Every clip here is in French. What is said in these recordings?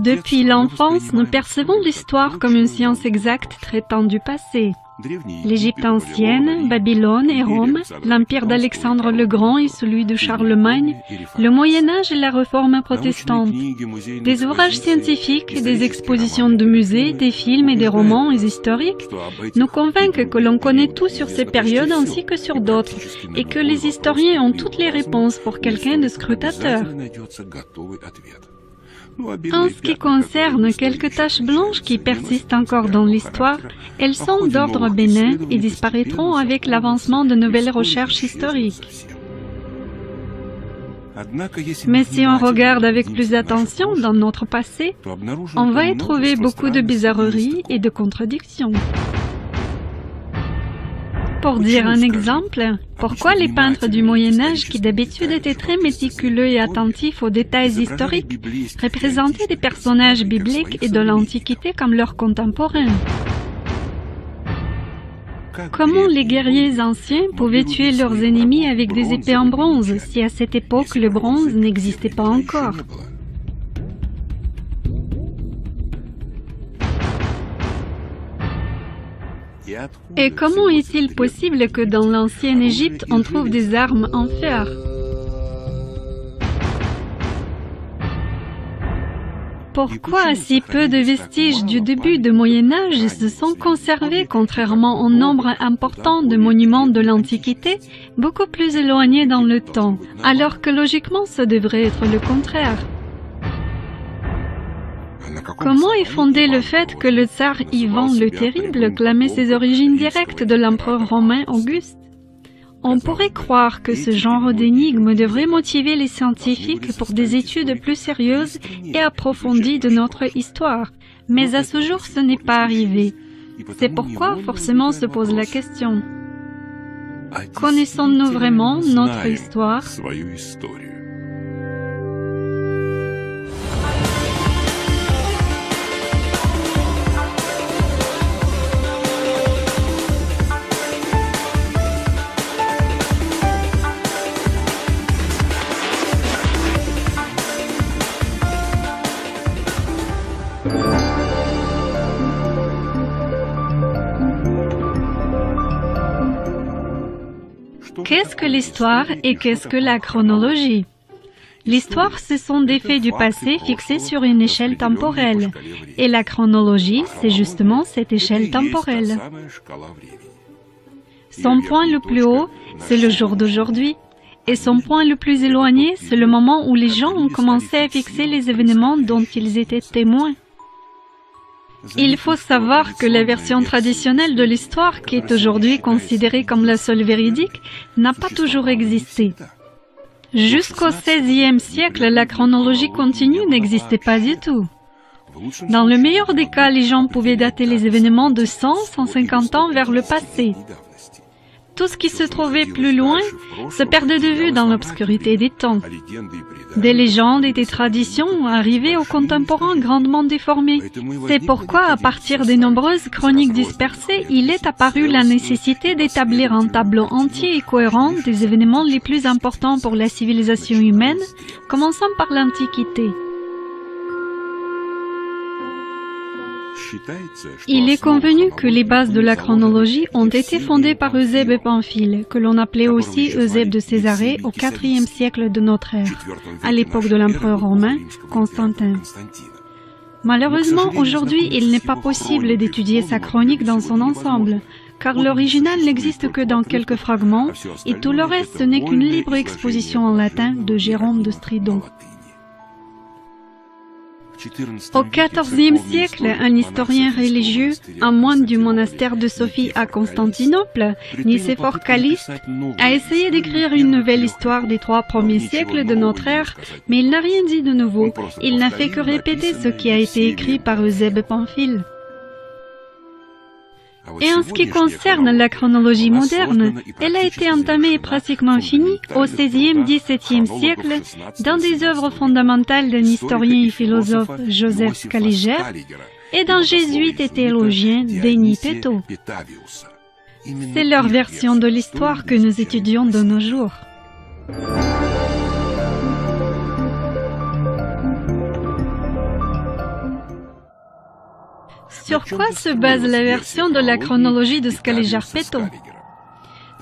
Depuis l'enfance, nous percevons l'histoire comme une science exacte traitant du passé. L'Égypte ancienne, Babylone et Rome, l'empire d'Alexandre le Grand et celui de Charlemagne, le Moyen-Âge et la Réforme protestante. Des ouvrages scientifiques, des expositions de musées, des films et des romans historiques nous convainquent que l'on connaît tout sur ces périodes ainsi que sur d'autres, et que les historiens ont toutes les réponses pour quelqu'un de scrutateur. En ce qui concerne quelques taches blanches qui persistent encore dans l'histoire, elles sont d'ordre bénin et disparaîtront avec l'avancement de nouvelles recherches historiques. Mais si on regarde avec plus d'attention dans notre passé, on va y trouver beaucoup de bizarreries et de contradictions. Pour dire un exemple, pourquoi les peintres du Moyen-Âge, qui d'habitude étaient très méticuleux et attentifs aux détails historiques, représentaient des personnages bibliques et de l'Antiquité comme leurs contemporains? Comment les guerriers anciens pouvaient tuer leurs ennemis avec des épées en bronze, si à cette époque le bronze n'existait pas encore? Et comment est-il possible que dans l'ancienne Égypte, on trouve des armes en fer? Pourquoi si peu de vestiges du début du Moyen-Âge se sont conservés contrairement au nombre important de monuments de l'Antiquité, beaucoup plus éloignés dans le temps, alors que logiquement ce devrait être le contraire? Comment est fondé le fait que le tsar Ivan le Terrible clamait ses origines directes de l'empereur romain Auguste? On pourrait croire que ce genre d'énigme devrait motiver les scientifiques pour des études plus sérieuses et approfondies de notre histoire, mais à ce jour ce n'est pas arrivé. C'est pourquoi forcément se pose la question. Connaissons-nous vraiment notre histoire? Qu'est-ce que l'histoire et qu'est-ce que la chronologie? L'histoire, ce sont des faits du passé fixés sur une échelle temporelle, et la chronologie, c'est justement cette échelle temporelle. Son point le plus haut, c'est le jour d'aujourd'hui, et son point le plus éloigné, c'est le moment où les gens ont commencé à fixer les événements dont ils étaient témoins. Il faut savoir que la version traditionnelle de l'histoire, qui est aujourd'hui considérée comme la seule véridique, n'a pas toujours existé. Jusqu'au XVIe siècle, la chronologie continue n'existait pas du tout. Dans le meilleur des cas, les gens pouvaient dater les événements de 100-150 ans vers le passé. Tout ce qui se trouvait plus loin se perdait de vue dans l'obscurité des temps. Des légendes et des traditions arrivaient aux contemporains grandement déformés. C'est pourquoi, à partir des nombreuses chroniques dispersées, il est apparu la nécessité d'établir un tableau entier et cohérent des événements les plus importants pour la civilisation humaine, commençant par l'Antiquité. Il est convenu que les bases de la chronologie ont été fondées par Eusèbe Pamphile, que l'on appelait aussi Eusèbe de Césarée au IVe siècle de notre ère, à l'époque de l'empereur romain Constantin. Malheureusement, aujourd'hui, il n'est pas possible d'étudier sa chronique dans son ensemble, car l'original n'existe que dans quelques fragments, et tout le reste ce n'est qu'une libre exposition en latin de Jérôme de Stridon. Au XIVe siècle, un historien religieux, un moine du monastère de Sophie à Constantinople, Nicéphore Calliste, a essayé d'écrire une nouvelle histoire des 3 premiers siècles de notre ère, mais il n'a rien dit de nouveau, il n'a fait que répéter ce qui a été écrit par Eusèbe Pamphile. Et en ce qui concerne la chronologie moderne, elle a été entamée et pratiquement finie au XVIe-XVIIe siècle dans des œuvres fondamentales d'un historien et philosophe Joseph Scaliger et d'un jésuite et théologien Denis Pétot. C'est leur version de l'histoire que nous étudions de nos jours. Sur quoi se base la version de la chronologie de Scaliger-Petto?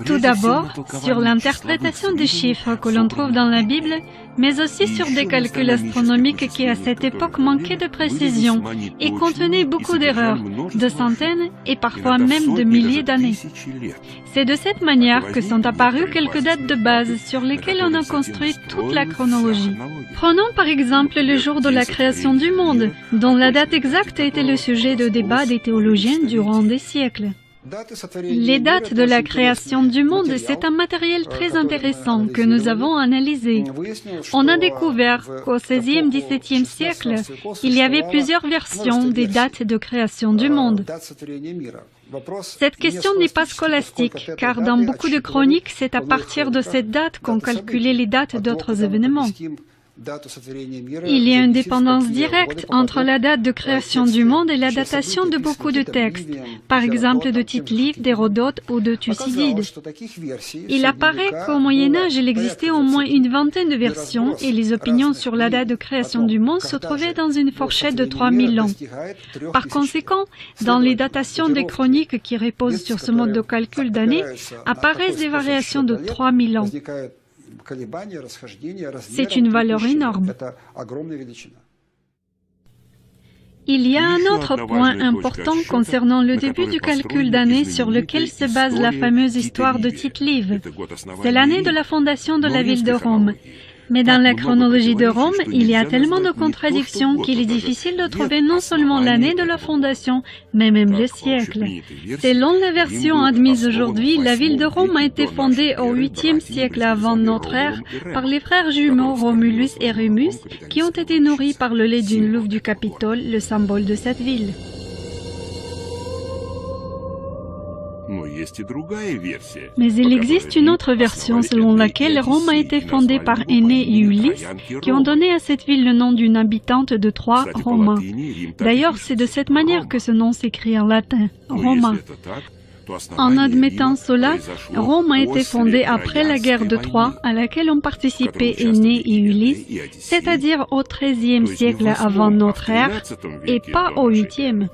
Tout d'abord, sur l'interprétation des chiffres que l'on trouve dans la Bible, mais aussi sur des calculs astronomiques qui à cette époque manquaient de précision et contenaient beaucoup d'erreurs, de centaines et parfois même de milliers d'années. C'est de cette manière que sont apparues quelques dates de base sur lesquelles on a construit toute la chronologie. Prenons par exemple le jour de la création du monde, dont la date exacte a été le sujet de débat des théologiens durant des siècles. Les dates de la création du monde, c'est un matériel très intéressant que nous avons analysé. On a découvert qu'au XVIe-XVIIe siècle, il y avait plusieurs versions des dates de création du monde. Cette question n'est pas scolastique, car dans beaucoup de chroniques, c'est à partir de cette date qu'on calculait les dates d'autres événements. Il y a une dépendance directe entre la date de création du monde et la datation de beaucoup de textes, par exemple de Tite-Live, d'Hérodote ou de Thucydide. Il apparaît qu'au Moyen-Âge, il existait au moins une vingtaine de versions et les opinions sur la date de création du monde se trouvaient dans une fourchette de 3000 ans. Par conséquent, dans les datations des chroniques qui reposent sur ce mode de calcul d'années, apparaissent des variations de 3000 ans. C'est une valeur énorme. Il y a un autre point important concernant le début du calcul d'année sur lequel se base la fameuse histoire de Tite-Live. C'est l'année de la fondation de la ville de Rome. Mais dans la chronologie de Rome, il y a tellement de contradictions qu'il est difficile de trouver non seulement l'année de la fondation, mais même le siècle. Selon la version admise aujourd'hui, la ville de Rome a été fondée au 8e siècle avant notre ère par les frères jumeaux Romulus et Rémus, qui ont été nourris par le lait d'une louve du Capitole, le symbole de cette ville. Mais il existe une autre version selon laquelle Rome a été fondée par Énée et Ulysse, qui ont donné à cette ville le nom d'une habitante de Troie, Roma. D'ailleurs, c'est de cette manière que ce nom s'écrit en latin, Roma. En admettant cela, Rome a été fondée après la guerre de Troie, à laquelle ont participé Énée et Ulysse, c'est-à-dire au XIIIe siècle avant notre ère, et pas au 8e.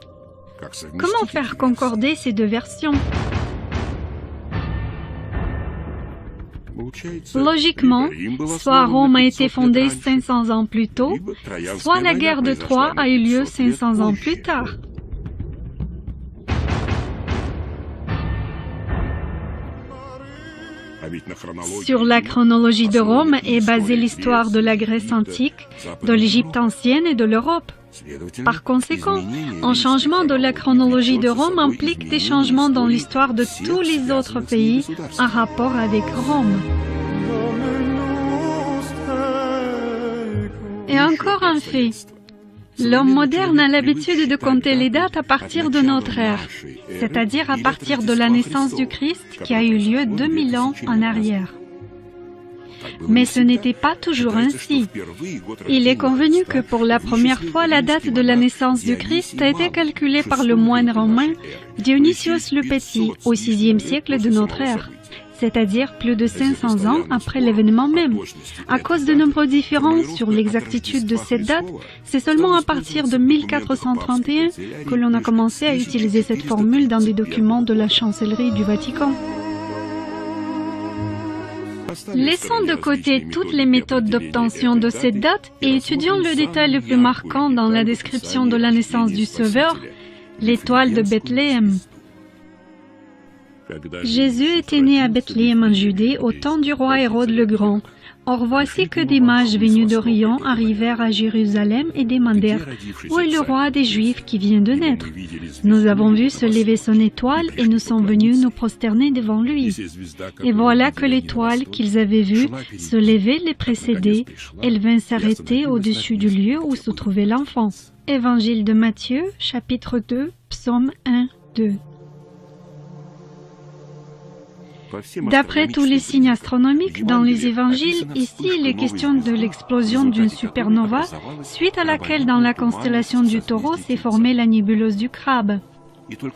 Comment faire concorder ces deux versions? Logiquement, soit Rome a été fondée 500 ans plus tôt, soit la guerre de Troie a eu lieu 500 ans plus tard. Sur la chronologie de Rome est basée l'histoire de la Grèce antique, de l'Égypte ancienne et de l'Europe. Par conséquent, un changement de la chronologie de Rome implique des changements dans l'histoire de tous les autres pays en rapport avec Rome. Et encore un fait. L'homme moderne a l'habitude de compter les dates à partir de notre ère, c'est-à-dire à partir de la naissance du Christ qui a eu lieu 2000 ans en arrière. Mais ce n'était pas toujours ainsi. Il est convenu que pour la première fois, la date de la naissance du Christ a été calculée par le moine romain Dionysios le Petit au VIe siècle de notre ère, c'est-à-dire plus de 500 ans après l'événement même. À cause de nombreuses différences sur l'exactitude de cette date, c'est seulement à partir de 1431 que l'on a commencé à utiliser cette formule dans des documents de la chancellerie du Vatican. Laissons de côté toutes les méthodes d'obtention de cette date et étudions le détail le plus marquant dans la description de la naissance du Sauveur, l'étoile de Bethléem. Jésus était né à Bethléem en Judée au temps du roi Hérode le Grand. Or voici que des mages venus d'Orient arrivèrent à Jérusalem et demandèrent « Où est le roi des Juifs qui vient de naître ?» Nous avons vu se lever son étoile et nous sommes venus nous prosterner devant lui. Et voilà que l'étoile qu'ils avaient vue se lever les précédait. Elle vint s'arrêter au-dessus du lieu où se trouvait l'enfant. Évangile de Matthieu, chapitre 2, psaume 1, 2. D'après tous les signes astronomiques dans les évangiles, ici il est question de l'explosion d'une supernova, suite à laquelle dans la constellation du Taureau s'est formée la nébuleuse du Crabe.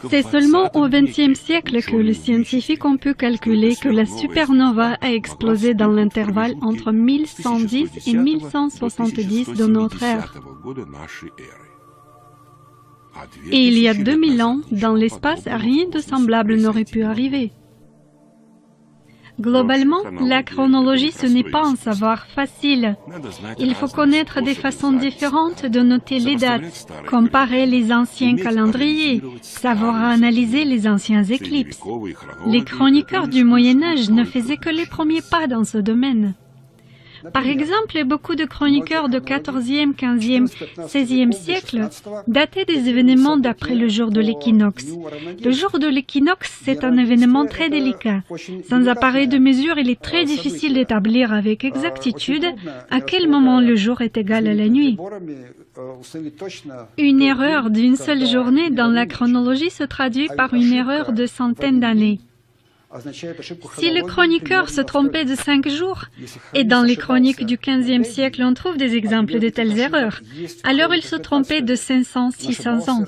C'est seulement au XXe siècle que les scientifiques ont pu calculer que la supernova a explosé dans l'intervalle entre 1110 et 1170 de notre ère. Et il y a 2000 ans, dans l'espace, rien de semblable n'aurait pu arriver. Globalement, la chronologie, ce n'est pas un savoir facile. Il faut connaître des façons différentes de noter les dates, comparer les anciens calendriers, savoir analyser les anciens éclipses. Les chroniqueurs du Moyen-Âge ne faisaient que les premiers pas dans ce domaine. Par exemple, beaucoup de chroniqueurs de 14e, 15e, 16e siècle dataient des événements d'après le jour de l'équinoxe. Le jour de l'équinoxe, c'est un événement très délicat. Sans appareil de mesure, il est très difficile d'établir avec exactitude à quel moment le jour est égal à la nuit. Une erreur d'une seule journée dans la chronologie se traduit par une erreur de centaines d'années. Si le chroniqueur se trompait de 5 jours, et dans les chroniques du XVe siècle on trouve des exemples de telles erreurs, alors il se trompait de 500-600 ans.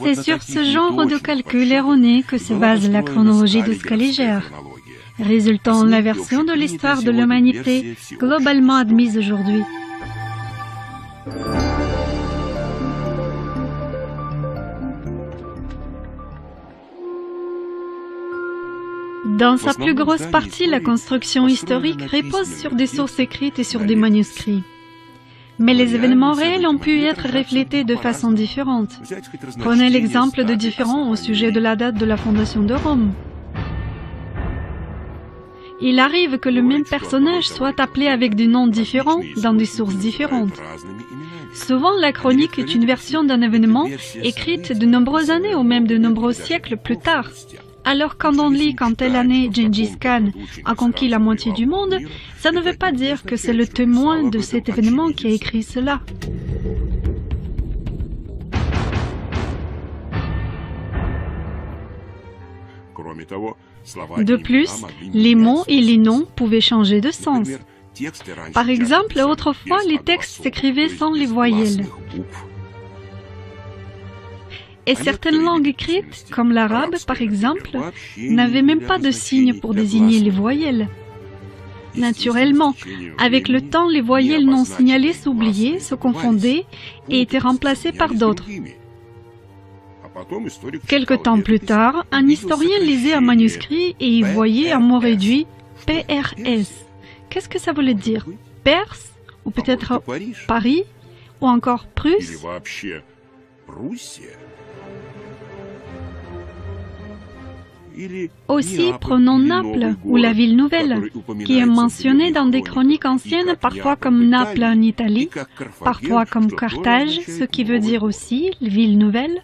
C'est sur ce genre de calcul erroné que se base la chronologie de Scaliger, résultant en la version de l'histoire de l'humanité globalement admise aujourd'hui. Dans sa plus grosse partie, la construction historique repose sur des sources écrites et sur des manuscrits. Mais les événements réels ont pu être reflétés de façon différente. Prenez l'exemple de différents au sujet de la date de la fondation de Rome. Il arrive que le même personnage soit appelé avec des noms différents dans des sources différentes. Souvent, la chronique est une version d'un événement écrite de nombreuses années ou même de nombreux siècles plus tard. Alors quand on lit qu'en telle année Gengis Khan a conquis la moitié du monde, ça ne veut pas dire que c'est le témoin de cet événement qui a écrit cela. De plus, les mots et les noms pouvaient changer de sens. Par exemple, autrefois, les textes s'écrivaient sans les voyelles. Et certaines langues écrites, comme l'arabe par exemple, n'avaient même pas de signes pour désigner les voyelles. Naturellement, avec le temps, les voyelles non signalées s'oubliaient, se confondaient et étaient remplacées par d'autres. Quelque temps plus tard, un historien lisait un manuscrit et y voyait un mot réduit PRS. Qu'est-ce que ça voulait dire? Perse? Ou peut-être Paris? Ou encore Prusse? Aussi, prenons Naples, ou la ville nouvelle, qui est mentionnée dans des chroniques anciennes, parfois comme Naples en Italie, parfois comme Carthage, ce qui veut dire aussi ville nouvelle.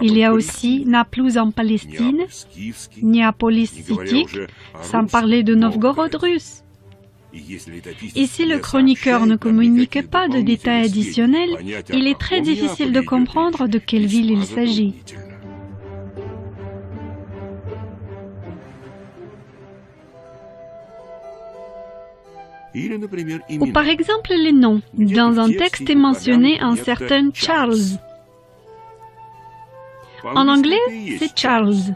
Il y a aussi Naplouse en Palestine, Néapolis scythique, sans parler de Novgorod russe. Et si le chroniqueur ne communique pas de détails additionnels, il est très difficile de comprendre de quelle ville il s'agit. Ou par exemple les noms. Dans un texte est mentionné un certain Charles. En anglais, c'est Charles.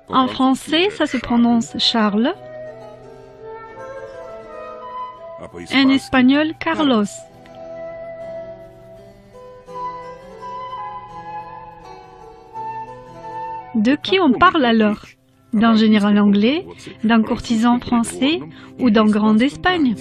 En français, ça se prononce Charles. En espagnol, Carlos. De qui on parle alors? D'un général anglais, d'un courtisan français ou d'un grand d'Espagne?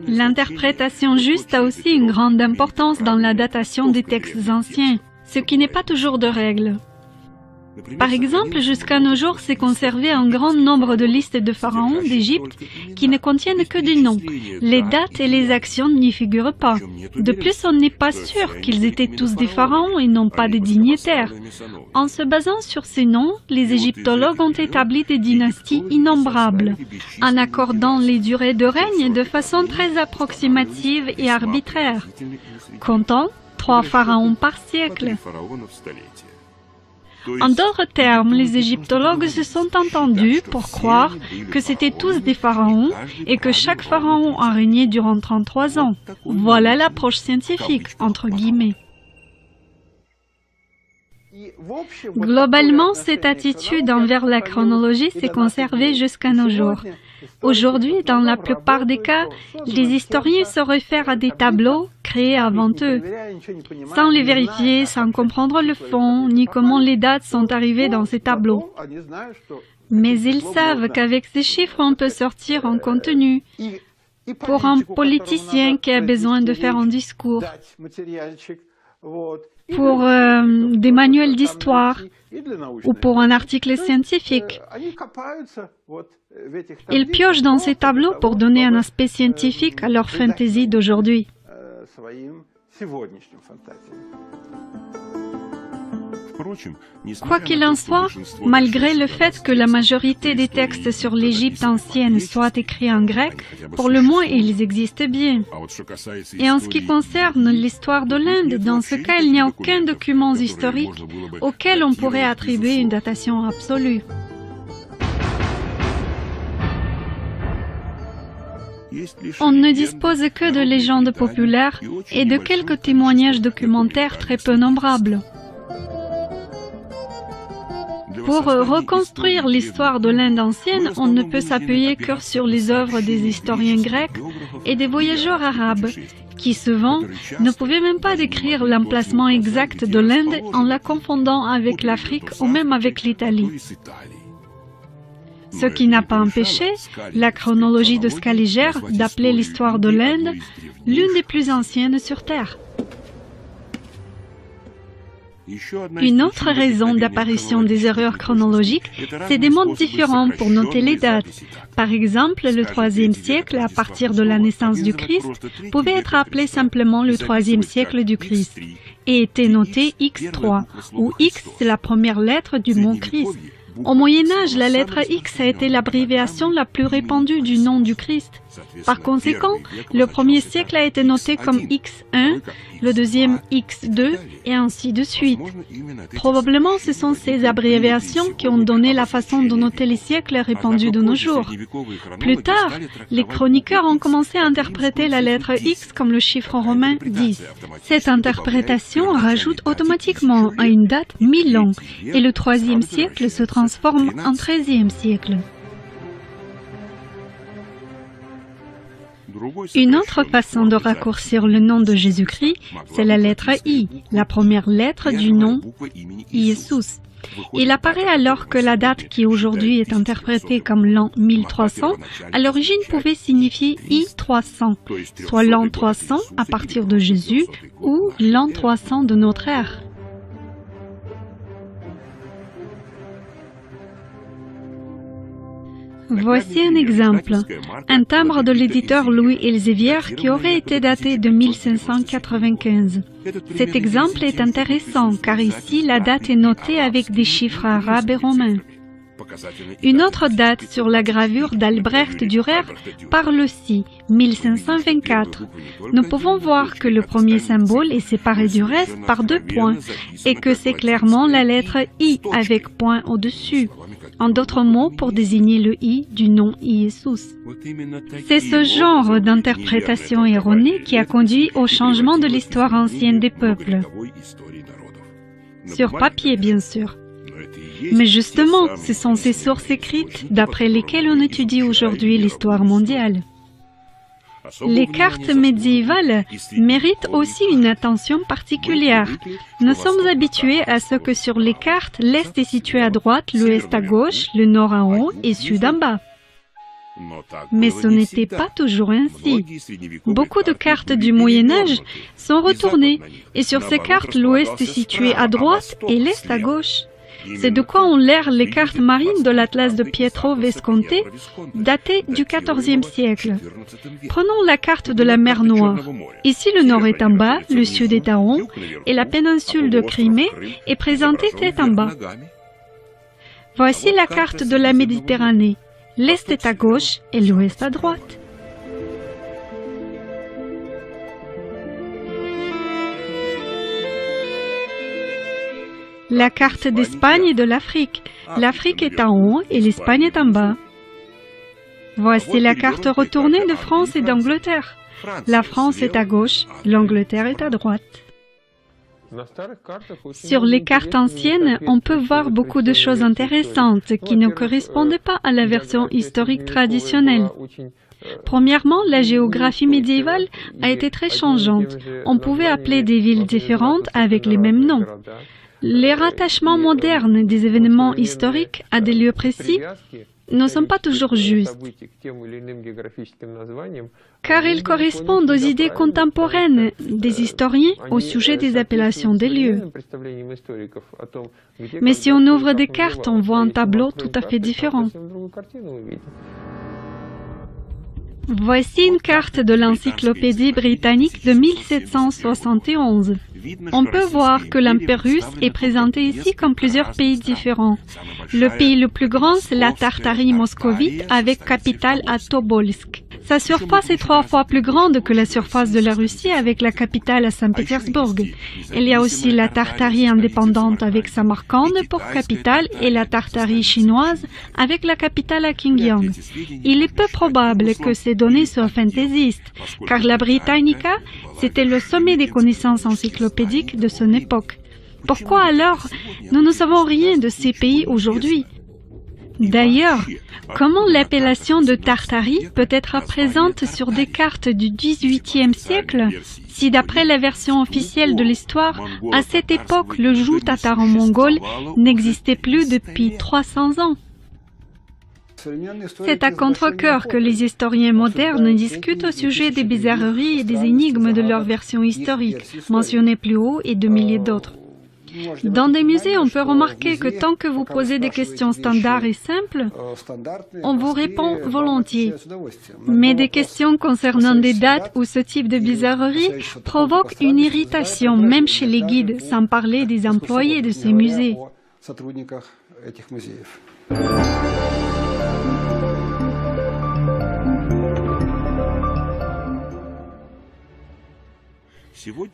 L'interprétation juste a aussi une grande importance dans la datation des textes anciens, ce qui n'est pas toujours de règle. Par exemple, jusqu'à nos jours, s'est conservé un grand nombre de listes de pharaons d'Égypte qui ne contiennent que des noms. Les dates et les actions n'y figurent pas. De plus, on n'est pas sûr qu'ils étaient tous des pharaons et non pas des dignitaires. En se basant sur ces noms, les égyptologues ont établi des dynasties innombrables, en accordant les durées de règne de façon très approximative et arbitraire, comptant 3 pharaons par siècle. En d'autres termes, les égyptologues se sont entendus pour croire que c'étaient tous des pharaons et que chaque pharaon a régné durant 33 ans. Voilà l'approche scientifique, entre guillemets. Globalement, cette attitude envers la chronologie s'est conservée jusqu'à nos jours. Aujourd'hui, dans la plupart des cas, les historiens se réfèrent à des tableaux créés avant eux, sans les vérifier, sans comprendre le fond, ni comment les dates sont arrivées dans ces tableaux. Mais ils savent qu'avec ces chiffres, on peut sortir un contenu pour un politicien qui a besoin de faire un discours, pour des manuels d'histoire ou pour un article scientifique. Ils piochent dans ces tableaux pour donner un aspect scientifique à leur fantaisie d'aujourd'hui. Quoi qu'il en soit, malgré le fait que la majorité des textes sur l'Égypte ancienne soient écrits en grec, pour le moins ils existent bien. Et en ce qui concerne l'histoire de l'Inde, dans ce cas, il n'y a aucun document historique auquel on pourrait attribuer une datation absolue. On ne dispose que de légendes populaires et de quelques témoignages documentaires très peu nombrables. Pour reconstruire l'histoire de l'Inde ancienne, on ne peut s'appuyer que sur les œuvres des historiens grecs et des voyageurs arabes, qui souvent ne pouvaient même pas décrire l'emplacement exact de l'Inde en la confondant avec l'Afrique ou même avec l'Italie. Ce qui n'a pas empêché la chronologie de Scaliger d'appeler l'histoire de l'Inde l'une des plus anciennes sur Terre. Une autre raison d'apparition des erreurs chronologiques, c'est des modes différents pour noter les dates. Par exemple, le IIIe siècle, à partir de la naissance du Christ, pouvait être appelé simplement le IIIe siècle du Christ et était noté X3, où X c'est la première lettre du mot Christ. Au Moyen-Âge, la lettre X a été l'abréviation la plus répandue du nom du Christ. Par conséquent, le premier siècle a été noté comme X1, le deuxième X2, et ainsi de suite. Probablement, ce sont ces abréviations qui ont donné la façon de noter les siècles répandus de nos jours. Plus tard, les chroniqueurs ont commencé à interpréter la lettre X comme le chiffre romain 10. Cette interprétation rajoute automatiquement à une date 1000 ans, et le IIIe siècle se transforme en XIIIe siècle. Une autre façon de raccourcir le nom de Jésus-Christ, c'est la lettre I, la première lettre du nom Iesous. Il apparaît alors que la date qui aujourd'hui est interprétée comme l'an 1300, à l'origine pouvait signifier I300, soit l'an 300 à partir de Jésus ou l'an 300 de notre ère. Voici un exemple, un timbre de l'éditeur Louis Elsevier qui aurait été daté de 1595. Cet exemple est intéressant car ici la date est notée avec des chiffres arabes et romains. Une autre date sur la gravure d'Albrecht Dürer parle aussi, 1524. Nous pouvons voir que le premier symbole est séparé du reste par 2 points et que c'est clairement la lettre I avec point au-dessus. En d'autres mots, pour désigner le I du nom Iesous. C'est ce genre d'interprétation erronée qui a conduit au changement de l'histoire ancienne des peuples. Sur papier, bien sûr. Mais justement, ce sont ces sources écrites d'après lesquelles on étudie aujourd'hui l'histoire mondiale. Les cartes médiévales méritent aussi une attention particulière. Nous sommes habitués à ce que sur les cartes, l'Est est situé à droite, l'Ouest à gauche, le Nord en haut et Sud en bas. Mais ce n'était pas toujours ainsi. Beaucoup de cartes du Moyen-Âge sont retournées et sur ces cartes, l'Ouest est situé à droite et l'Est à gauche. C'est de quoi ont l'air les cartes marines de l'Atlas de Pietro Visconti, datées du XIVe siècle. Prenons la carte de la mer Noire. Ici, le nord est en bas, le sud est en haut, et la péninsule de Crimée est présentée tête en bas. Voici la carte de la Méditerranée. L'est est à gauche et l'ouest à droite. La carte d'Espagne et de l'Afrique. L'Afrique est en haut et l'Espagne est en bas. Voici la carte retournée de France et d'Angleterre. La France est à gauche, l'Angleterre est à droite. Sur les cartes anciennes, on peut voir beaucoup de choses intéressantes qui ne correspondent pas à la version historique traditionnelle. Premièrement, la géographie médiévale a été très changeante. On pouvait appeler des villes différentes avec les mêmes noms. Les rattachements modernes des événements historiques à des lieux précis ne sont pas toujours justes, car ils correspondent aux idées contemporaines des historiens au sujet des appellations des lieux. Mais si on ouvre des cartes, on voit un tableau tout à fait différent. Voici une carte de l'Encyclopédie britannique de 1771. On peut voir que l'Empire russe est présenté ici comme plusieurs pays différents. Le pays le plus grand, c'est la Tartarie moscovite avec capitale à Tobolsk. Sa surface est 3 fois plus grande que la surface de la Russie avec la capitale à Saint-Pétersbourg. Il y a aussi la Tartarie indépendante avec Samarcande pour capitale et la Tartarie chinoise avec la capitale à Qingyang. Il est peu probable que ces données soient fantaisistes, car la Britannica, c'était le sommet des connaissances encyclopédiques de son époque. Pourquoi alors nous ne savons rien de ces pays aujourd'hui? D'ailleurs, comment l'appellation de Tartarie peut être présente sur des cartes du XVIIIe siècle si, d'après la version officielle de l'histoire, à cette époque, le joug tataro-mongol n'existait plus depuis 300 ans? C'est à contre-cœur que les historiens modernes discutent au sujet des bizarreries et des énigmes de leur version historique, mentionnées plus haut, et de milliers d'autres. Dans des musées, on peut remarquer que tant que vous posez des questions standards et simples, on vous répond volontiers. Mais des questions concernant des dates ou ce type de bizarrerie provoquent une irritation, même chez les guides, sans parler des employés de ces musées.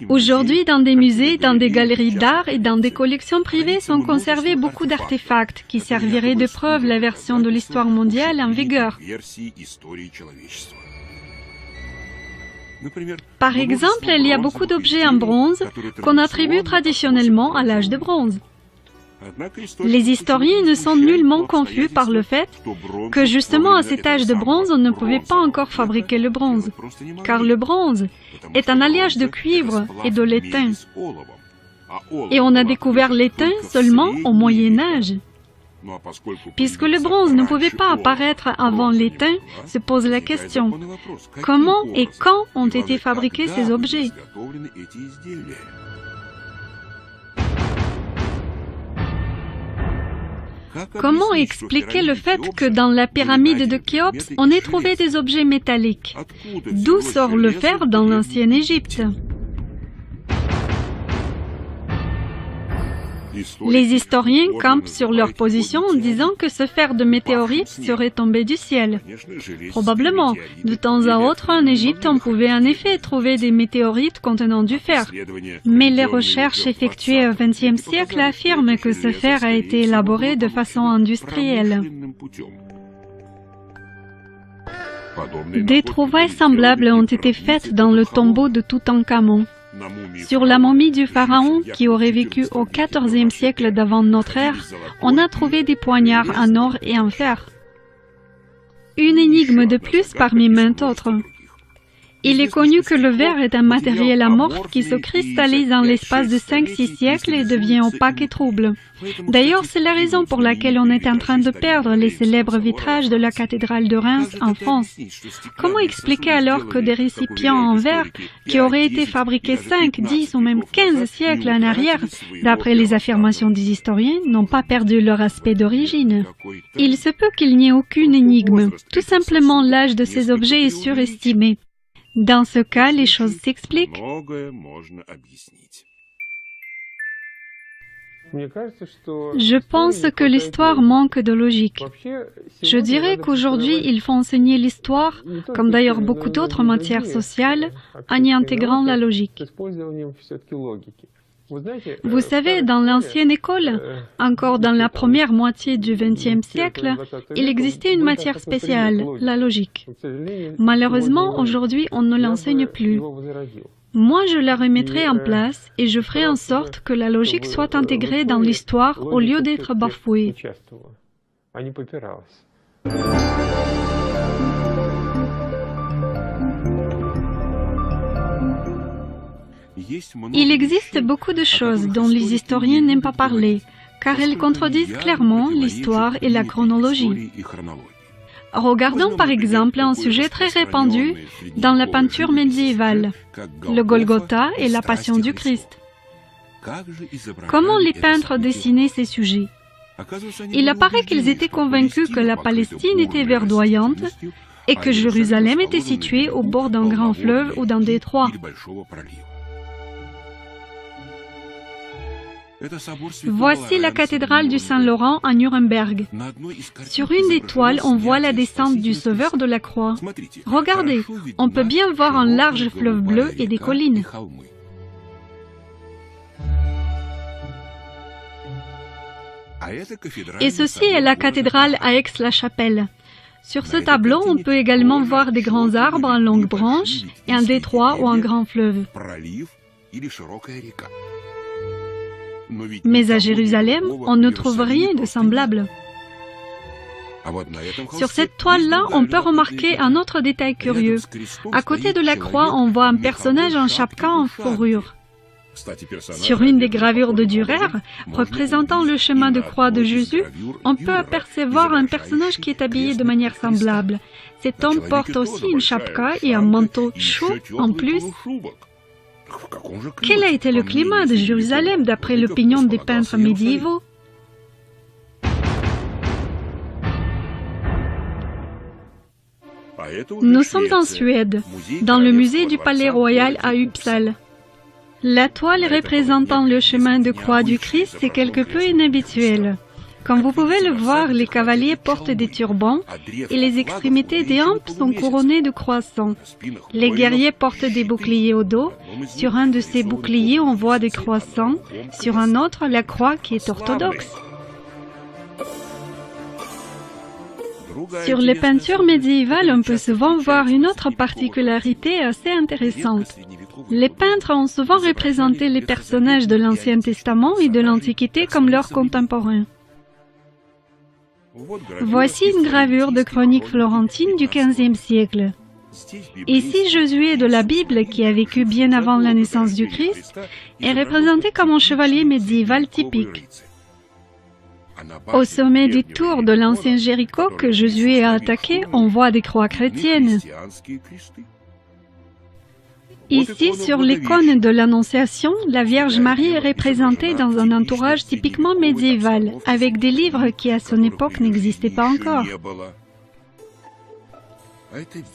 Aujourd'hui, dans des musées, dans des galeries d'art et dans des collections privées sont conservés beaucoup d'artefacts qui serviraient de preuve la version de l'histoire mondiale en vigueur. Par exemple, il y a beaucoup d'objets en bronze qu'on attribue traditionnellement à l'âge de bronze. Les historiens ne sont nullement confus par le fait que justement à cet âge de bronze, on ne pouvait pas encore fabriquer le bronze, car le bronze est un alliage de cuivre et de l'étain. Et on a découvert l'étain seulement au Moyen Âge. Puisque le bronze ne pouvait pas apparaître avant l'étain, se pose la question, comment et quand ont été fabriqués ces objets? Comment expliquer le fait que dans la pyramide de Khéops, on ait trouvé des objets métalliques? D'où sort le fer dans l'ancienne Égypte? Les historiens campent sur leur position en disant que ce fer de météorite serait tombé du ciel. Probablement, de temps à autre en Égypte, on pouvait en effet trouver des météorites contenant du fer. Mais les recherches effectuées au XXe siècle affirment que ce fer a été élaboré de façon industrielle. Des trouvailles semblables ont été faites dans le tombeau de Toutankhamon. Sur la momie du pharaon qui aurait vécu au XIVe siècle d'avant notre ère, on a trouvé des poignards en or et en fer. Une énigme de plus parmi maintes autres. Il est connu que le verre est un matériel amorphe qui se cristallise en l'espace de 5-6 siècles et devient opaque et trouble. D'ailleurs, c'est la raison pour laquelle on est en train de perdre les célèbres vitrages de la cathédrale de Reims en France. Comment expliquer alors que des récipients en verre qui auraient été fabriqués 5, 10 ou même 15 siècles en arrière, d'après les affirmations des historiens, n'ont pas perdu leur aspect d'origine? Il se peut qu'il n'y ait aucune énigme. Tout simplement, l'âge de ces objets est surestimé. Dans ce cas, les choses s'expliquent. Je pense que l'histoire manque de logique. Je dirais qu'aujourd'hui, il faut enseigner l'histoire, comme d'ailleurs beaucoup d'autres matières sociales, en y intégrant la logique. Vous savez, dans l'ancienne école, encore dans la première moitié du XXe siècle, il existait une matière spéciale, la logique. Malheureusement, aujourd'hui, on ne l'enseigne plus. Moi, je la remettrai en place et je ferai en sorte que la logique soit intégrée dans l'histoire au lieu d'être bafouée. Il existe beaucoup de choses dont les historiens n'aiment pas parler, car elles contredisent clairement l'histoire et la chronologie. Regardons par exemple un sujet très répandu dans la peinture médiévale, le Golgotha et la Passion du Christ. Comment les peintres dessinaient ces sujets? Il apparaît qu'ils étaient convaincus que la Palestine était verdoyante et que Jérusalem était située au bord d'un grand fleuve ou d'un détroit. Voici la cathédrale du Saint-Laurent à Nuremberg. Sur une des toiles, on voit la descente du Sauveur de la croix. Regardez, on peut bien voir un large fleuve bleu et des collines. Et ceci est la cathédrale à Aix-la-Chapelle. Sur ce tableau, on peut également voir des grands arbres en longues branches et un détroit ou un grand fleuve. Mais à Jérusalem, on ne trouve rien de semblable. Sur cette toile-là, on peut remarquer un autre détail curieux. À côté de la croix, on voit un personnage en chapka en fourrure. Sur une des gravures de Dürer, représentant le chemin de croix de Jésus, on peut apercevoir un personnage qui est habillé de manière semblable. Cet homme porte aussi une chapka et un manteau chaud en plus. Quel a été le climat de Jérusalem d'après l'opinion des peintres médiévaux? Nous sommes en Suède, dans le musée du Palais Royal à Uppsala. La toile représentant le chemin de croix du Christ est quelque peu inhabituelle. Comme vous pouvez le voir, les cavaliers portent des turbans et les extrémités des hampes sont couronnées de croissants. Les guerriers portent des boucliers au dos. Sur un de ces boucliers, on voit des croissants. Sur un autre, la croix qui est orthodoxe. Sur les peintures médiévales, on peut souvent voir une autre particularité assez intéressante. Les peintres ont souvent représenté les personnages de l'Ancien Testament et de l'Antiquité comme leurs contemporains. Voici une gravure de chronique florentine du XVe siècle. Ici, Josué de la Bible, qui a vécu bien avant la naissance du Christ, est représenté comme un chevalier médiéval typique. Au sommet du tour de l'ancien Jéricho que Josué a attaqué, on voit des croix chrétiennes. Ici, sur l'icône de l'Annonciation, la Vierge Marie est représentée dans un entourage typiquement médiéval, avec des livres qui à son époque n'existaient pas encore.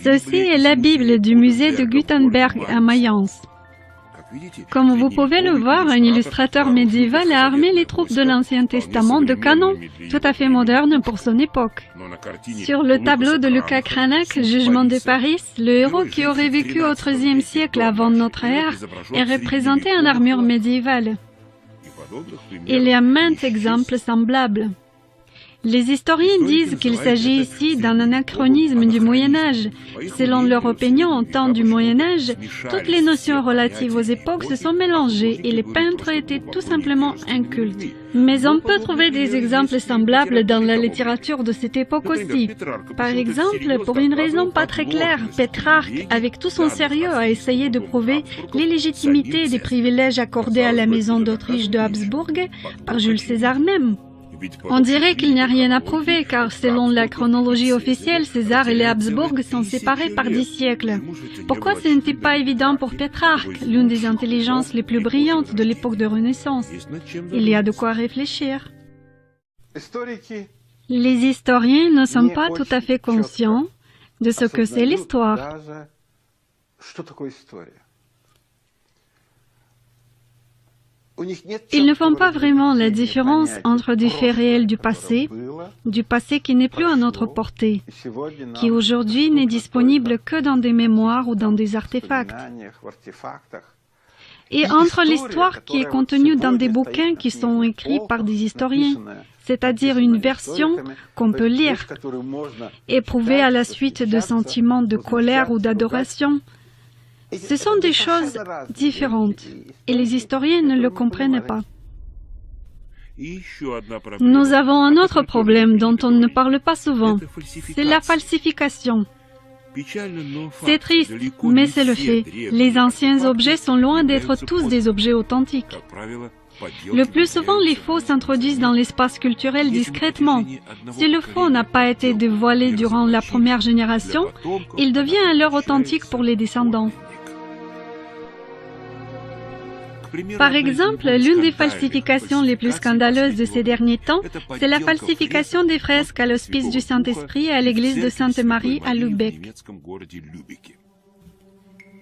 Ceci est la Bible du musée de Gutenberg à Mayence. Comme vous pouvez le voir, un illustrateur médiéval a armé les troupes de l'Ancien Testament de canons, tout à fait modernes pour son époque. Sur le tableau de Lucas Cranach, Jugement de Paris, le héros qui aurait vécu au XIIIe siècle avant notre ère est représenté en armure médiévale. Il y a maints exemples semblables. Les historiens disent qu'il s'agit ici d'un anachronisme du Moyen-Âge. Selon leur opinion, au temps du Moyen-Âge, toutes les notions relatives aux époques se sont mélangées et les peintres étaient tout simplement incultes. Mais on peut trouver des exemples semblables dans la littérature de cette époque aussi. Par exemple, pour une raison pas très claire, Pétrarque, avec tout son sérieux, a essayé de prouver l'illégitimité des privilèges accordés à la maison d'Autriche de Habsbourg par Jules César même. On dirait qu'il n'y a rien à prouver, car selon la chronologie officielle, César et les Habsbourg sont séparés par 10 siècles. Pourquoi ce n'était pas évident pour Pétrarque, l'une des intelligences les plus brillantes de l'époque de Renaissance? Il y a de quoi réfléchir. Les historiens ne sont pas tout à fait conscients de ce que c'est l'histoire. Ils ne font pas vraiment la différence entre des faits réels du passé qui n'est plus à notre portée, qui aujourd'hui n'est disponible que dans des mémoires ou dans des artefacts, et entre l'histoire qui est contenue dans des bouquins qui sont écrits par des historiens, c'est-à-dire une version qu'on peut lire, éprouvée à la suite de sentiments de colère ou d'adoration, Ce sont des choses différentes et les historiens ne le comprennent pas. Nous avons un autre problème dont on ne parle pas souvent, c'est la falsification. C'est triste, mais c'est le fait. Les anciens objets sont loin d'être tous des objets authentiques. Le plus souvent, les faux s'introduisent dans l'espace culturel discrètement. Si le faux n'a pas été dévoilé durant la première génération, il devient alors authentique pour les descendants. Par exemple, l'une des falsifications les plus scandaleuses de ces derniers temps, c'est la falsification des fresques à l'Hospice du Saint-Esprit à l'église de Sainte-Marie à Lübeck.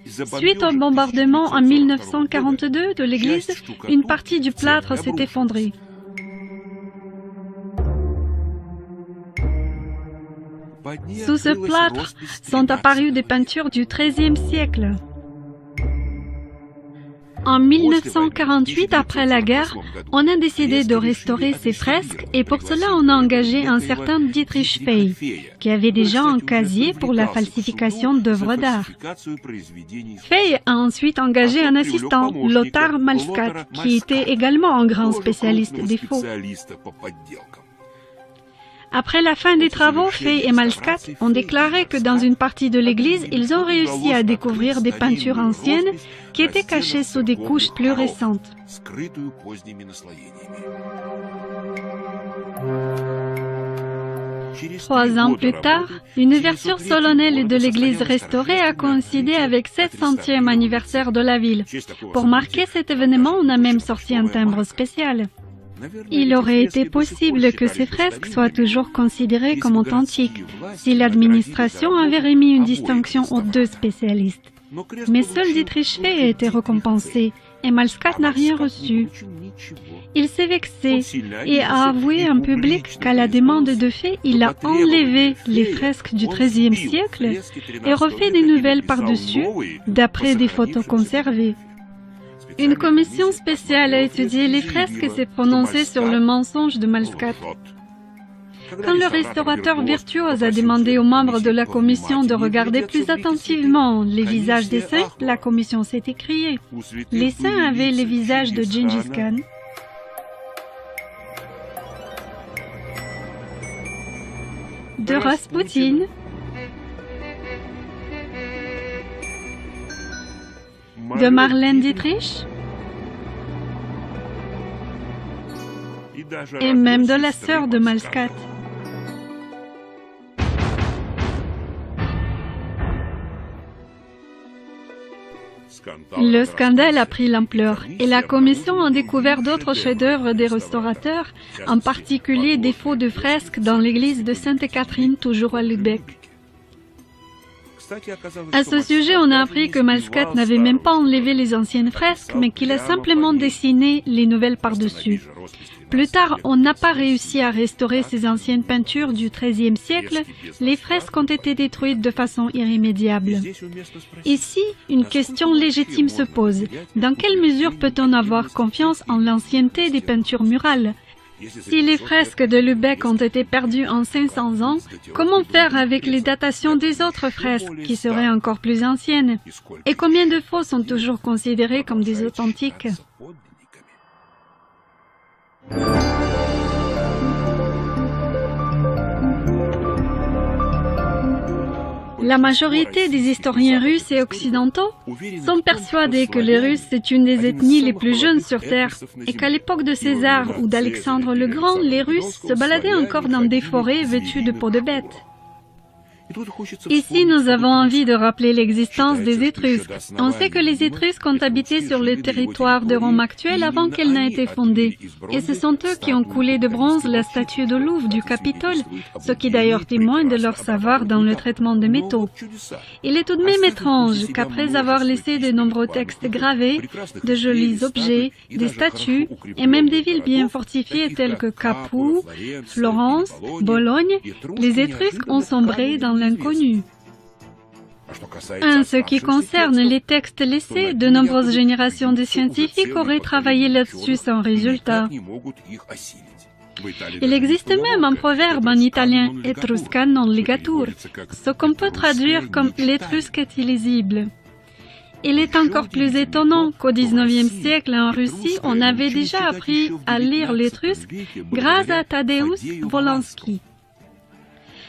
Suite au bombardement en 1942 de l'église, une partie du plâtre s'est effondrée. Sous ce plâtre sont apparues des peintures du XIIIe siècle. En 1948, après la guerre, on a décidé de restaurer ces fresques et pour cela on a engagé un certain Dietrich Fey, qui avait déjà un casier pour la falsification d'œuvres d'art. Fey a ensuite engagé un assistant, Lothar Malskat, qui était également un grand spécialiste des faux. Après la fin des travaux, Fey et Malskat ont déclaré que dans une partie de l'église, ils ont réussi à découvrir des peintures anciennes qui étaient cachées sous des couches plus récentes. 3 ans plus tard, une ouverture solennelle de l'église restaurée a coïncidé avec le 700e anniversaire de la ville. Pour marquer cet événement, on a même sorti un timbre spécial. Il aurait été possible que ces fresques soient toujours considérées comme authentiques si l'administration avait remis une distinction aux 2 spécialistes. Mais seul Dietrich Fey a été récompensé et Malskat n'a rien reçu. Il s'est vexé et a avoué en public qu'à la demande de Fey, il a enlevé les fresques du XIIIe siècle et refait des nouvelles par-dessus, d'après des photos conservées. Une commission spéciale a étudié les fresques et s'est prononcée sur le mensonge de Malskat. Quand le restaurateur virtuose a demandé aux membres de la commission de regarder plus attentivement les visages des saints, la commission s'est écriée. Les saints avaient les visages de Gengis Khan, de Rasputin, de Marlène Dietrich et même de la sœur de Malskat. Le scandale a pris l'ampleur et la commission a découvert d'autres chefs-d'œuvre des restaurateurs, en particulier des faux de fresques dans l'église de Sainte-Catherine, toujours à Lübeck. À ce sujet, on a appris que Malskat n'avait même pas enlevé les anciennes fresques, mais qu'il a simplement dessiné les nouvelles par-dessus. Plus tard, on n'a pas réussi à restaurer ces anciennes peintures du XIIIe siècle. Les fresques ont été détruites de façon irrémédiable. Ici, une question légitime se pose. Dans quelle mesure peut-on avoir confiance en l'ancienneté des peintures murales ? Si les fresques de Lübeck ont été perdues en 500 ans, comment faire avec les datations des autres fresques qui seraient encore plus anciennes? Et combien de faux sont toujours considérés comme des authentiques? La majorité des historiens russes et occidentaux sont persuadés que les Russes c'est une des ethnies les plus jeunes sur Terre et qu'à l'époque de César ou d'Alexandre le Grand, les Russes se baladaient encore dans des forêts vêtues de peaux de bêtes. Ici, nous avons envie de rappeler l'existence des Étrusques. On sait que les Étrusques ont habité sur le territoire de Rome actuel avant qu'elle n'ait été fondée. Et ce sont eux qui ont coulé de bronze la statue de Louvre du Capitole, ce qui d'ailleurs témoigne de leur savoir dans le traitement des métaux. Il est tout de même étrange qu'après avoir laissé de nombreux textes gravés, de jolis objets, des statues et même des villes bien fortifiées telles que Capoue, Florence, Bologne, les Étrusques ont sombré dans l'inconnu. En ce qui concerne les textes laissés, de nombreuses générations de scientifiques auraient travaillé là-dessus sans résultat. Il existe même un proverbe en italien, Etrusca non ligatur, ce qu'on peut traduire comme l'étrusque est illisible. Il est encore plus étonnant qu'au XIXe siècle en Russie, on avait déjà appris à lire l'étrusque grâce à Tadeusz Wolanski.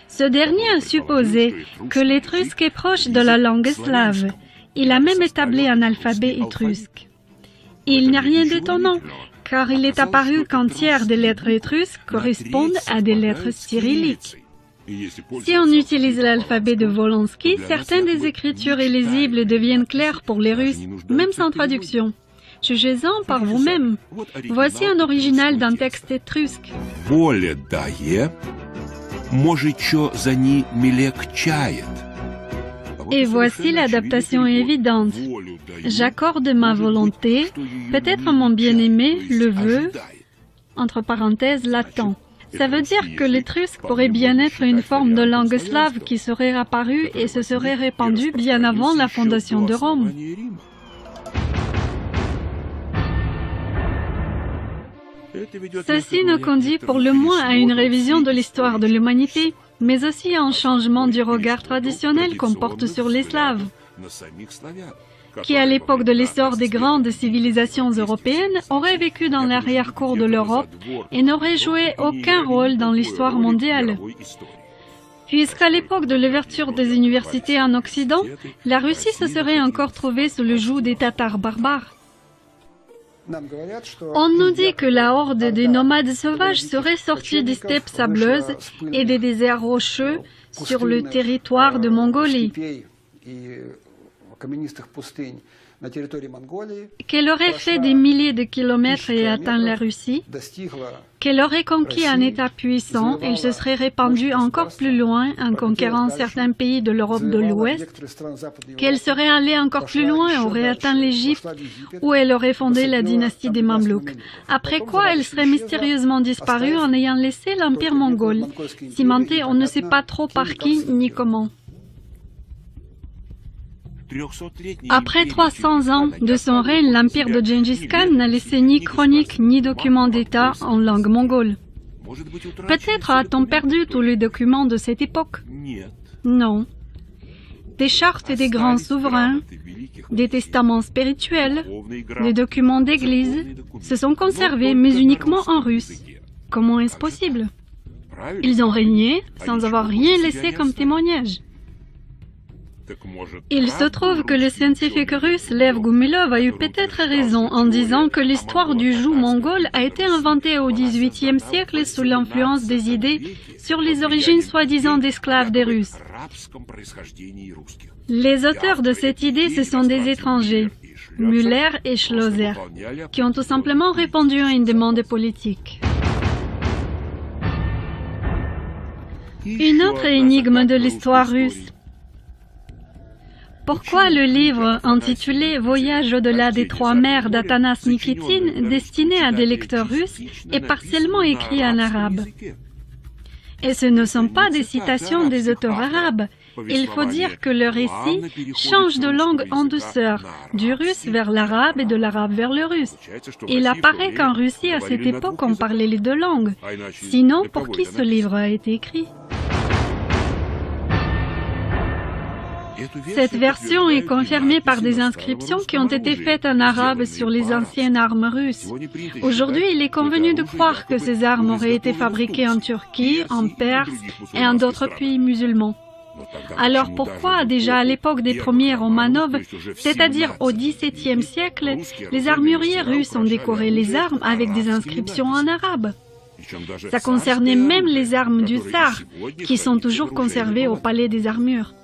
Ce dernier a supposé que l'étrusque est proche de la langue slave. Il a même établi un alphabet étrusque. Il n'y a rien d'étonnant, car il est apparu qu'un tiers des lettres étrusques correspondent à des lettres cyrilliques. Si on utilise l'alphabet de Wolanski, certaines des écritures illisibles deviennent claires pour les Russes, même sans traduction. Jugez-en par vous-même. Voici un original d'un texte étrusque. Et voici l'adaptation évidente. J'accorde ma volonté, peut-être mon bien-aimé le veut, entre parenthèses, l'attend. Ça veut dire que l'étrusque pourrait bien être une forme de langue slave qui serait apparue et se serait répandue bien avant la fondation de Rome. Ceci nous conduit pour le moins à une révision de l'histoire de l'humanité, mais aussi à un changement du regard traditionnel qu'on porte sur les Slaves, qui à l'époque de l'essor des grandes civilisations européennes auraient vécu dans l'arrière-cour de l'Europe et n'auraient joué aucun rôle dans l'histoire mondiale. Puisqu'à l'époque de l'ouverture des universités en Occident, la Russie se serait encore trouvée sous le joug des Tatars barbares. On nous dit que la horde des nomades sauvages serait sortie des steppes sableuses et des déserts rocheux sur le territoire de Mongolie, qu'elle aurait fait des milliers de kilomètres et atteint la Russie, qu'elle aurait conquis un État puissant et se serait répandue encore plus loin en conquérant certains pays de l'Europe de l'Ouest, qu'elle serait allée encore plus loin et aurait atteint l'Égypte où elle aurait fondé la dynastie des Mamelouks, après quoi elle serait mystérieusement disparue en ayant laissé l'Empire mongol, cimenté on ne sait pas trop par qui ni comment. Après 300 ans de son règne, l'empire de Gengis Khan n'a laissé ni chronique ni document d'État en langue mongole. Peut-être a-t-on perdu tous les documents de cette époque? Non. Des chartes des grands souverains, des testaments spirituels, des documents d'église se sont conservés, mais uniquement en russe. Comment est-ce possible? Ils ont régné sans avoir rien laissé comme témoignage. Il se trouve que le scientifique russe Lev Gumilov a eu peut-être raison en disant que l'histoire du joug mongol a été inventée au XVIIIe siècle sous l'influence des idées sur les origines soi-disant d'esclaves des Russes. Les auteurs de cette idée, ce sont des étrangers, Müller et Schlosser, qui ont tout simplement répondu à une demande politique. Une autre énigme de l'histoire russe. Pourquoi le livre intitulé « Voyage au-delà des trois mers » d'Atanas Nikitin, destiné à des lecteurs russes, est partiellement écrit en arabe? Et ce ne sont pas des citations des auteurs arabes. Il faut dire que le récit change de langue en douceur, du russe vers l'arabe et de l'arabe vers le russe. Il apparaît qu'en Russie, à cette époque, on parlait les deux langues. Sinon, pour qui ce livre a été écrit? Cette version est confirmée par des inscriptions qui ont été faites en arabe sur les anciennes armes russes. Aujourd'hui, il est convenu de croire que ces armes auraient été fabriquées en Turquie, en Perse et en d'autres pays musulmans. Alors pourquoi, déjà à l'époque des premiers Romanov, c'est-à-dire au XVIIe siècle, les armuriers russes ont décoré les armes avec des inscriptions en arabe? Ça concernait même les armes du tsar, qui sont toujours conservées au palais des armures.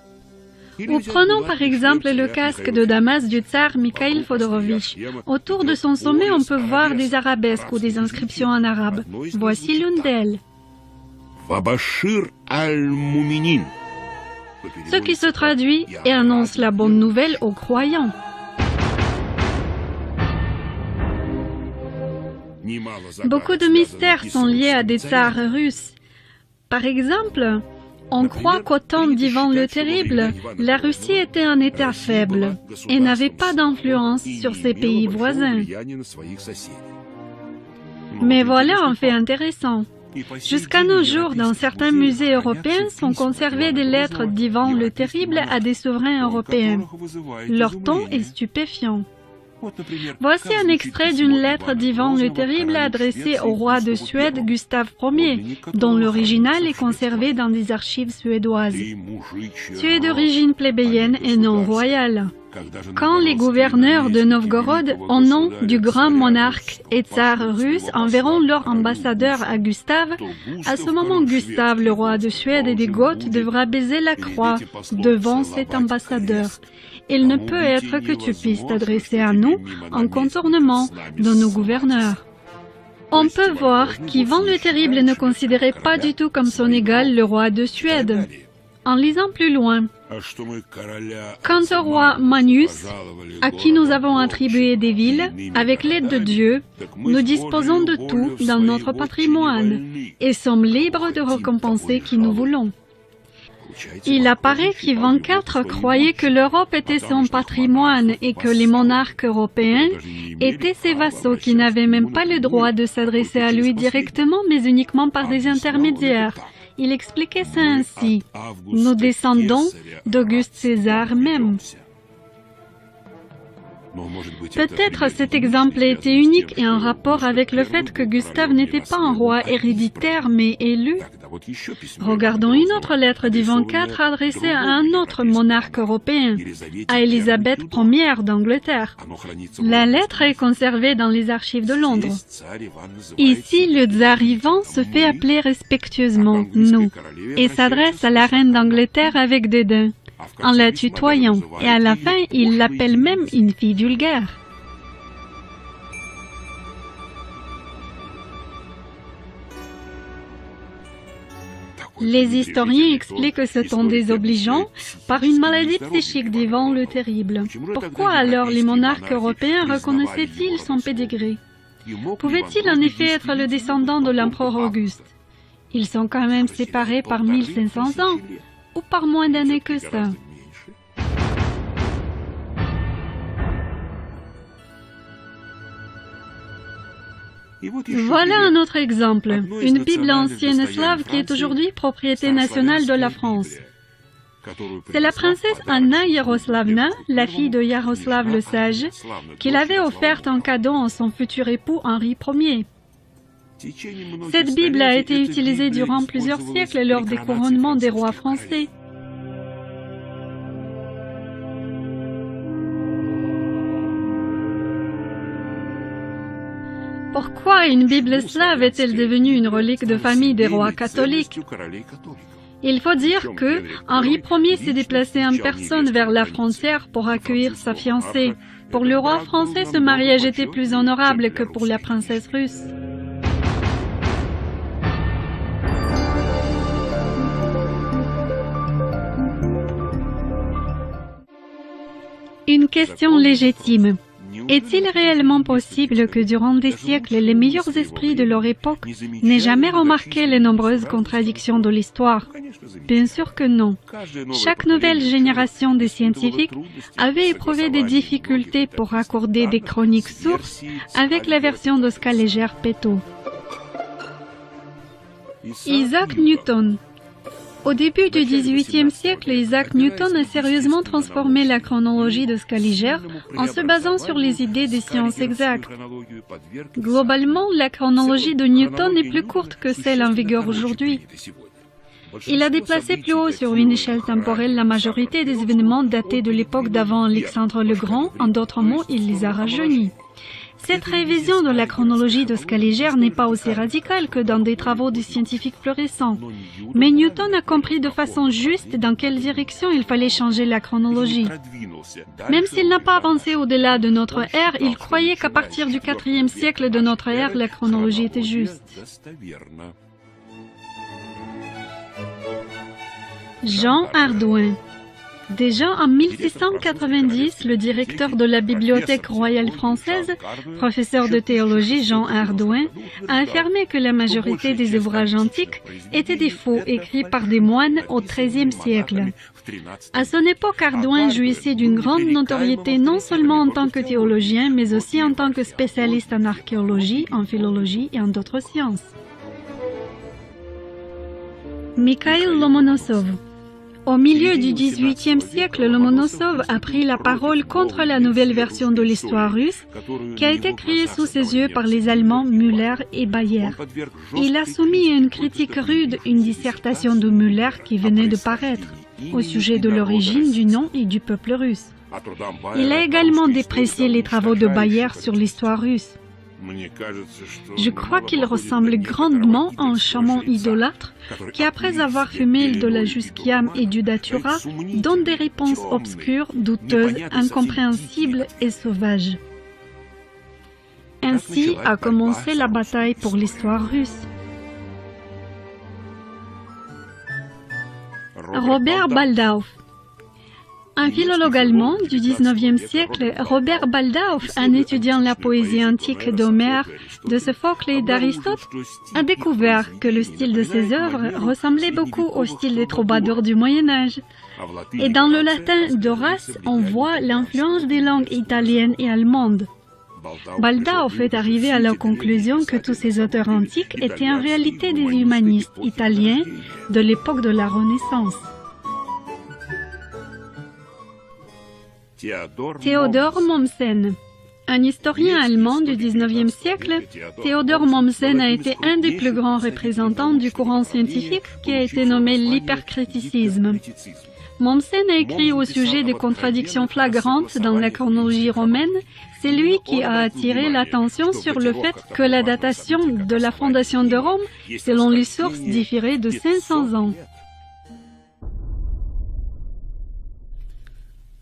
Ou prenons par exemple le casque de Damas du tsar Mikhail Fodorovitch. Autour de son sommet, on peut voir des arabesques ou des inscriptions en arabe. Voici l'une d'elles. Ce qui se traduit et annonce la bonne nouvelle aux croyants. Beaucoup de mystères sont liés à des tsars russes. Par exemple, on croit qu'au temps d'Ivan le Terrible, la Russie était un État faible et n'avait pas d'influence sur ses pays voisins. Mais voilà un fait intéressant. Jusqu'à nos jours, dans certains musées européens sont conservées des lettres d'Ivan le Terrible à des souverains européens. Leur ton est stupéfiant. Voici un extrait d'une lettre d'Ivan le Terrible adressée au roi de Suède Gustave Ier, dont l'original est conservé dans des archives suédoises. Tu es d'origine plébéienne et non royale. Quand les gouverneurs de Novgorod, au nom du grand monarque et tsar russe, enverront leur ambassadeur à Gustave, à ce moment Gustave, le roi de Suède et des Goths, devra baiser la croix devant cet ambassadeur. Il ne peut être que tu puisses t'adresser à nous en contournement de nos gouverneurs. On peut voir qu'Ivan le Terrible ne considérait pas du tout comme son égal le roi de Suède. En lisant plus loin, quant au roi Magnus, à qui nous avons attribué des villes, avec l'aide de Dieu, nous disposons de tout dans notre patrimoine et sommes libres de récompenser qui nous voulons. Il apparaît qu'Ivan IV croyait que l'Europe était son patrimoine et que les monarques européens étaient ses vassaux qui n'avaient même pas le droit de s'adresser à lui directement mais uniquement par des intermédiaires. Il expliquait ça ainsi: nous descendons d'Auguste César même. Peut-être cet exemple était unique et en rapport avec le fait que Gustave n'était pas un roi héréditaire mais élu. Regardons une autre lettre d'Ivan IV adressée à un autre monarque européen, à Élisabeth Ier d'Angleterre. La lettre est conservée dans les archives de Londres. Ici, le tsar Ivan se fait appeler respectueusement « nous » et s'adresse à la reine d'Angleterre avec dédain, en la tutoyant, et à la fin, il l'appelle même une fille vulgaire. Les historiens expliquent ce ton désobligeant par une maladie psychique d'Ivan le Terrible. Pourquoi alors les monarques européens reconnaissaient-ils son pédigré? Pouvait-il en effet être le descendant de l'empereur Auguste? Ils sont quand même séparés par 1500 ans, ou par moins d'années que ça. Voilà un autre exemple, une Bible ancienne slave qui est aujourd'hui propriété nationale de la France. C'est la princesse Anna Yaroslavna, la fille de Yaroslav le Sage, qui l'avait offerte en cadeau à son futur époux Henri Ier. Cette Bible a été utilisée durant plusieurs siècles lors des couronnements des rois français. Pourquoi une Bible slave est-elle devenue une relique de famille des rois catholiques? Il faut dire que Henri Ier s'est déplacé en personne vers la frontière pour accueillir sa fiancée. Pour le roi français, ce mariage était plus honorable que pour la princesse russe. Une question légitime. Est-il réellement possible que durant des siècles, les meilleurs esprits de leur époque n'aient jamais remarqué les nombreuses contradictions de l'histoire? Bien sûr que non. Chaque nouvelle génération de scientifiques avait éprouvé des difficultés pour accorder des chroniques sources avec la version de Scaliger-Peto. Isaac Newton. Au début du XVIIIe siècle, Isaac Newton a sérieusement transformé la chronologie de Scaliger en se basant sur les idées des sciences exactes. Globalement, la chronologie de Newton est plus courte que celle en vigueur aujourd'hui. Il a déplacé plus haut sur une échelle temporelle la majorité des événements datés de l'époque d'avant Alexandre le Grand, en d'autres mots, il les a rajeunis. Cette révision de la chronologie de Scaliger n'est pas aussi radicale que dans des travaux de scientifiques plus récents. Mais Newton a compris de façon juste dans quelle direction il fallait changer la chronologie. Même s'il n'a pas avancé au-delà de notre ère, il croyait qu'à partir du IVe siècle de notre ère, la chronologie était juste. Jean Hardouin. Déjà en 1690, le directeur de la Bibliothèque royale française, professeur de théologie Jean Hardouin, a affirmé que la majorité des ouvrages antiques étaient des faux écrits par des moines au XIIIe siècle. À son époque, Hardouin jouissait d'une grande notoriété non seulement en tant que théologien, mais aussi en tant que spécialiste en archéologie, en philologie et en d'autres sciences. Mikhail Lomonosov. Au milieu du XVIIIe siècle, Lomonosov a pris la parole contre la nouvelle version de l'histoire russe qui a été créée sous ses yeux par les Allemands Müller et Bayer. Il a soumis à une critique rude une dissertation de Müller qui venait de paraître au sujet de l'origine du nom et du peuple russe. Il a également déprécié les travaux de Bayer sur l'histoire russe. Je crois qu'il ressemble grandement à un chaman idolâtre qui, après avoir fumé de la jusquiame et du datura, donne des réponses obscures, douteuses, incompréhensibles et sauvages. Ainsi a commencé la bataille pour l'histoire russe. Robert Baldauf. Un philologue allemand du XIXe siècle, Robert Baldauf, en étudiant la poésie antique d'Homère, de Sophocle et d'Aristote, a découvert que le style de ses œuvres ressemblait beaucoup au style des troubadours du Moyen-Âge. Et dans le latin d'Horace, on voit l'influence des langues italiennes et allemandes. Baldauf est arrivé à la conclusion que tous ces auteurs antiques étaient en réalité des humanistes italiens de l'époque de la Renaissance. Theodor Mommsen. Un historien allemand du XIXe siècle, Theodor Mommsen a été un des plus grands représentants du courant scientifique qui a été nommé l'hypercriticisme. Mommsen a écrit au sujet des contradictions flagrantes dans la chronologie romaine. C'est lui qui a attiré l'attention sur le fait que la datation de la fondation de Rome, selon les sources, différait de 500 ans.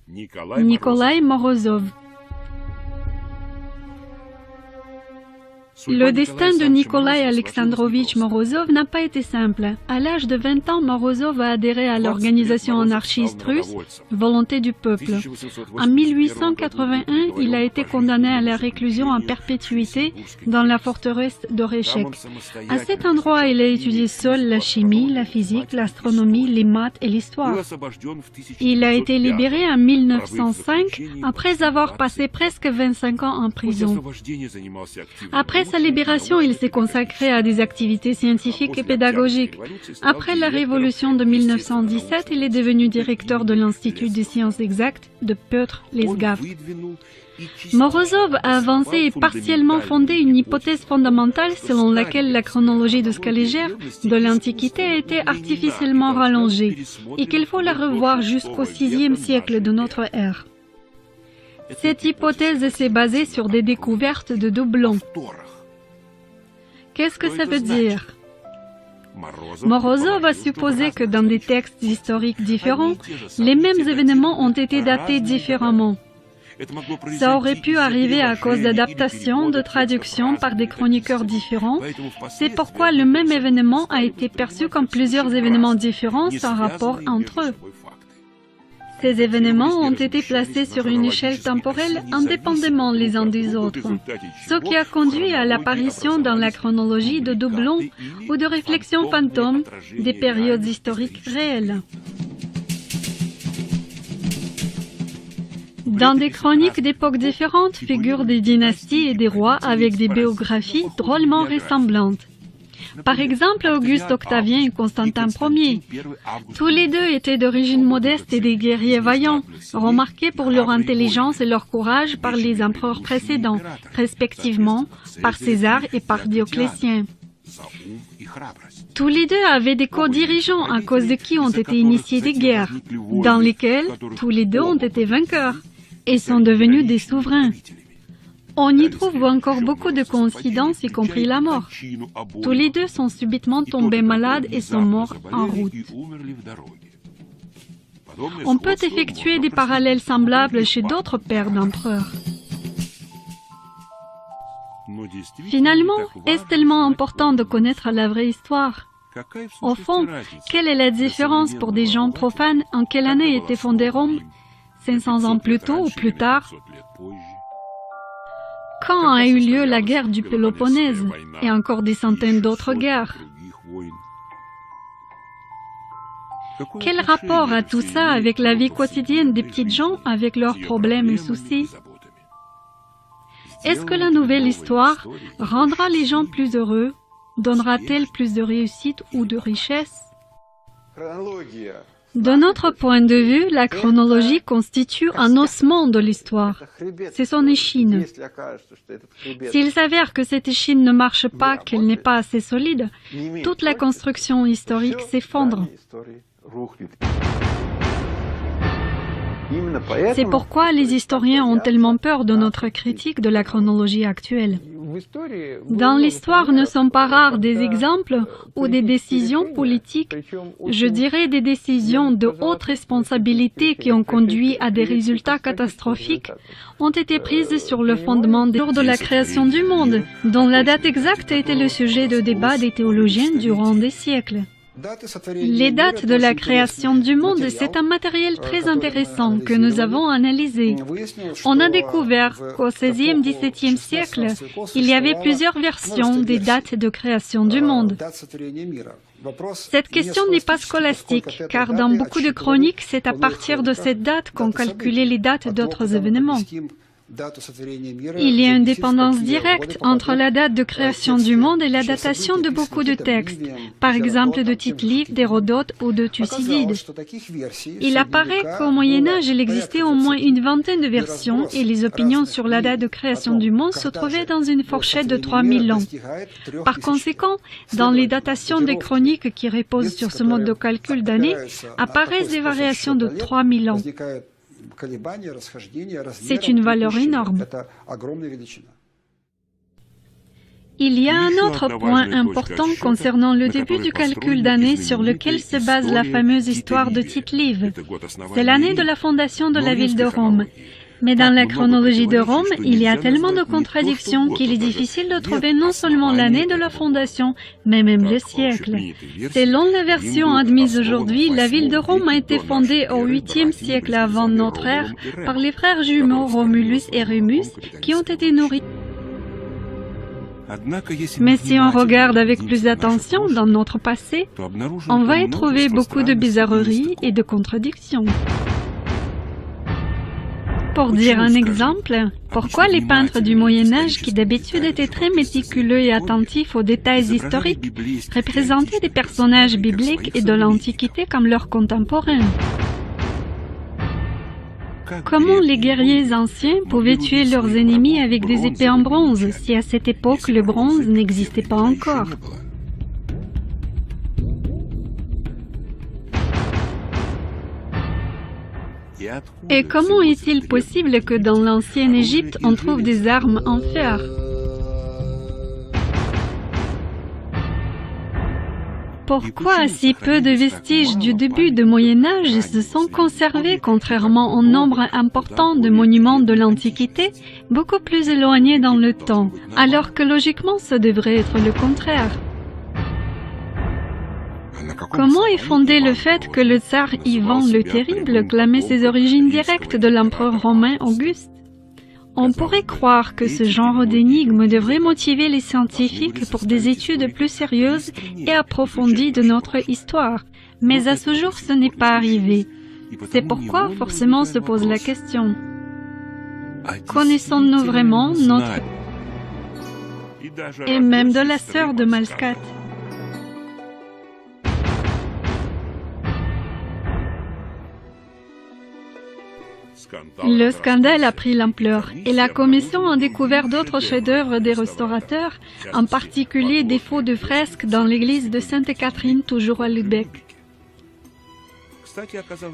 Nikolai Morozov. Le destin de Nikolai Alexandrovitch Morozov n'a pas été simple. À l'âge de 20 ans, Morozov a adhéré à l'organisation anarchiste russe Volonté du peuple. En 1881, il a été condamné à la réclusion en perpétuité dans la forteresse d'Oreshek. À cet endroit, il a étudié seul la chimie, la physique, l'astronomie, les maths et l'histoire. Il a été libéré en 1905 après avoir passé presque 25 ans en prison. Après sa libération, il s'est consacré à des activités scientifiques et pédagogiques. Après la révolution de 1917, il est devenu directeur de l'Institut des sciences exactes de Pёtr-Lesgav. Morozov a avancé et partiellement fondé une hypothèse fondamentale selon laquelle la chronologie de Scaliger de l'Antiquité a été artificiellement rallongée et qu'il faut la revoir jusqu'au VIe siècle de notre ère. Cette hypothèse s'est basée sur des découvertes de doublons. Qu'est-ce que ça veut dire? Morozov a supposé que dans des textes historiques différents, les mêmes événements ont été datés différemment. Ça aurait pu arriver à cause d'adaptations, de traductions par des chroniqueurs différents. C'est pourquoi le même événement a été perçu comme plusieurs événements différents sans rapport entre eux. Ces événements ont été placés sur une échelle temporelle indépendamment les uns des autres, ce qui a conduit à l'apparition dans la chronologie de doublons ou de réflexions fantômes des périodes historiques réelles. Dans des chroniques d'époques différentes figurent des dynasties et des rois avec des biographies drôlement ressemblantes. Par exemple, Auguste Octavien et Constantin Ier. Tous les deux étaient d'origine modeste et des guerriers vaillants, remarqués pour leur intelligence et leur courage par les empereurs précédents, respectivement par César et par Dioclétien. Tous les deux avaient des co-dirigeants à cause de qui ont été initiées des guerres, dans lesquelles tous les deux ont été vainqueurs et sont devenus des souverains. On y trouve encore beaucoup de coïncidences, y compris la mort. Tous les deux sont subitement tombés malades et sont morts en route. On peut effectuer des parallèles semblables chez d'autres pères d'empereurs. Finalement, est-ce tellement important de connaître la vraie histoire? Au fond, quelle est la différence pour des gens profanes en quelle année était fondée Rome? 500 ans plus tôt ou plus tard? Quand a eu lieu la guerre du Péloponnèse et encore des centaines d'autres guerres? Quel rapport a tout ça avec la vie quotidienne des petites gens, avec leurs problèmes et soucis? Est-ce que la nouvelle histoire rendra les gens plus heureux? Donnera-t-elle plus de réussite ou de richesse? De notre point de vue, la chronologie constitue un ossement de l'histoire. C'est son échine. S'il s'avère que cette échine ne marche pas, qu'elle n'est pas assez solide, toute la construction historique s'effondre. C'est pourquoi les historiens ont tellement peur de notre critique de la chronologie actuelle. Dans l'histoire ne sont pas rares des exemples où des décisions politiques, je dirais des décisions de haute responsabilité qui ont conduit à des résultats catastrophiques, ont été prises sur le fondement des jours de la création du monde, dont la date exacte a été le sujet de débat des théologiens durant des siècles. Les dates de la création du monde, c'est un matériel très intéressant que nous avons analysé. On a découvert qu'au XVIe, XVIIe siècle, il y avait plusieurs versions des dates de création du monde. Cette question n'est pas scolastique, car dans beaucoup de chroniques, c'est à partir de cette date qu'on calculait les dates d'autres événements. Il y a une dépendance directe entre la date de création du monde et la datation de beaucoup de textes, par exemple de Tite-Live, d'Hérodote ou de Thucydide. Il apparaît qu'au Moyen-Âge, il existait au moins une vingtaine de versions et les opinions sur la date de création du monde se trouvaient dans une fourchette de 3000 ans. Par conséquent, dans les datations des chroniques qui reposent sur ce mode de calcul d'années, apparaissent des variations de 3000 ans. C'est une valeur énorme. Il y a un autre point important concernant le début du calcul d'année sur lequel se base la fameuse histoire de Tite-Live. C'est l'année de la fondation de la ville de Rome. Mais dans la chronologie de Rome, il y a tellement de contradictions qu'il est difficile de trouver non seulement l'année de la fondation, mais même le siècle. Selon la version admise aujourd'hui, la ville de Rome a été fondée au 8e siècle avant notre ère par les frères jumeaux Romulus et Rémus qui ont été nourris. Mais si on regarde avec plus d'attention dans notre passé, on va y trouver beaucoup de bizarreries et de contradictions. Pour dire un exemple, pourquoi les peintres du Moyen-Âge, qui d'habitude étaient très méticuleux et attentifs aux détails historiques, représentaient des personnages bibliques et de l'Antiquité comme leurs contemporains? Comment les guerriers anciens pouvaient tuer leurs ennemis avec des épées en bronze, si à cette époque le bronze n'existait pas encore? Et comment est-il possible que dans l'ancienne Égypte, on trouve des armes en fer? Pourquoi si peu de vestiges du début du Moyen-Âge se sont conservés contrairement au nombre important de monuments de l'Antiquité, beaucoup plus éloignés dans le temps, alors que logiquement ce devrait être le contraire? Comment est fondé le fait que le tsar Ivan le Terrible clamait ses origines directes de l'empereur romain Auguste? On pourrait croire que ce genre d'énigme devrait motiver les scientifiques pour des études plus sérieuses et approfondies de notre histoire, mais à ce jour ce n'est pas arrivé. C'est pourquoi forcément se pose la question. Connaissons-nous vraiment notre... et même de la sœur de Malskat? Le scandale a pris l'ampleur et la commission a découvert d'autres chefs-d'œuvre des restaurateurs, en particulier des faux de fresques dans l'église de Sainte-Catherine, toujours à Lübeck.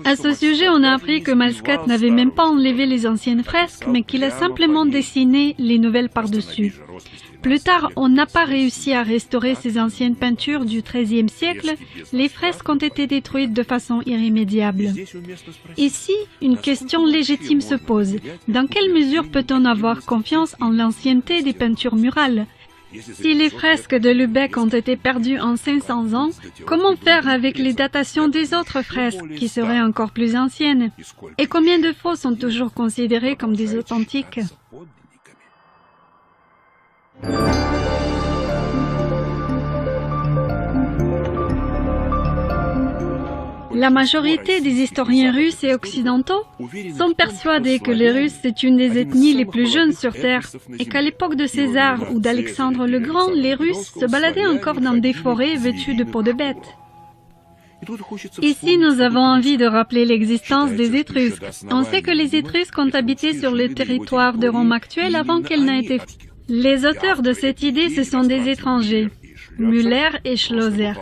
À ce sujet, on a appris que Malskat n'avait même pas enlevé les anciennes fresques, mais qu'il a simplement dessiné les nouvelles par-dessus. Plus tard, on n'a pas réussi à restaurer ces anciennes peintures du XIIIe siècle. Les fresques ont été détruites de façon irrémédiable. Ici, une question légitime se pose. Dans quelle mesure peut-on avoir confiance en l'ancienneté des peintures murales? Si les fresques de Lübeck ont été perdues en 500 ans, comment faire avec les datations des autres fresques, qui seraient encore plus anciennes? Et combien de faux sont toujours considérés comme des authentiques? La majorité des historiens russes et occidentaux sont persuadés que les Russes c'est une des ethnies les plus jeunes sur Terre et qu'à l'époque de César ou d'Alexandre le Grand, les Russes se baladaient encore dans des forêts vêtues de peaux de bêtes. Ici, nous avons envie de rappeler l'existence des Étrusques. On sait que les Étrusques ont habité sur le territoire de Rome actuel avant qu'elle n'ait été fondée. Les auteurs de cette idée, ce sont des étrangers, Müller et Schlosser,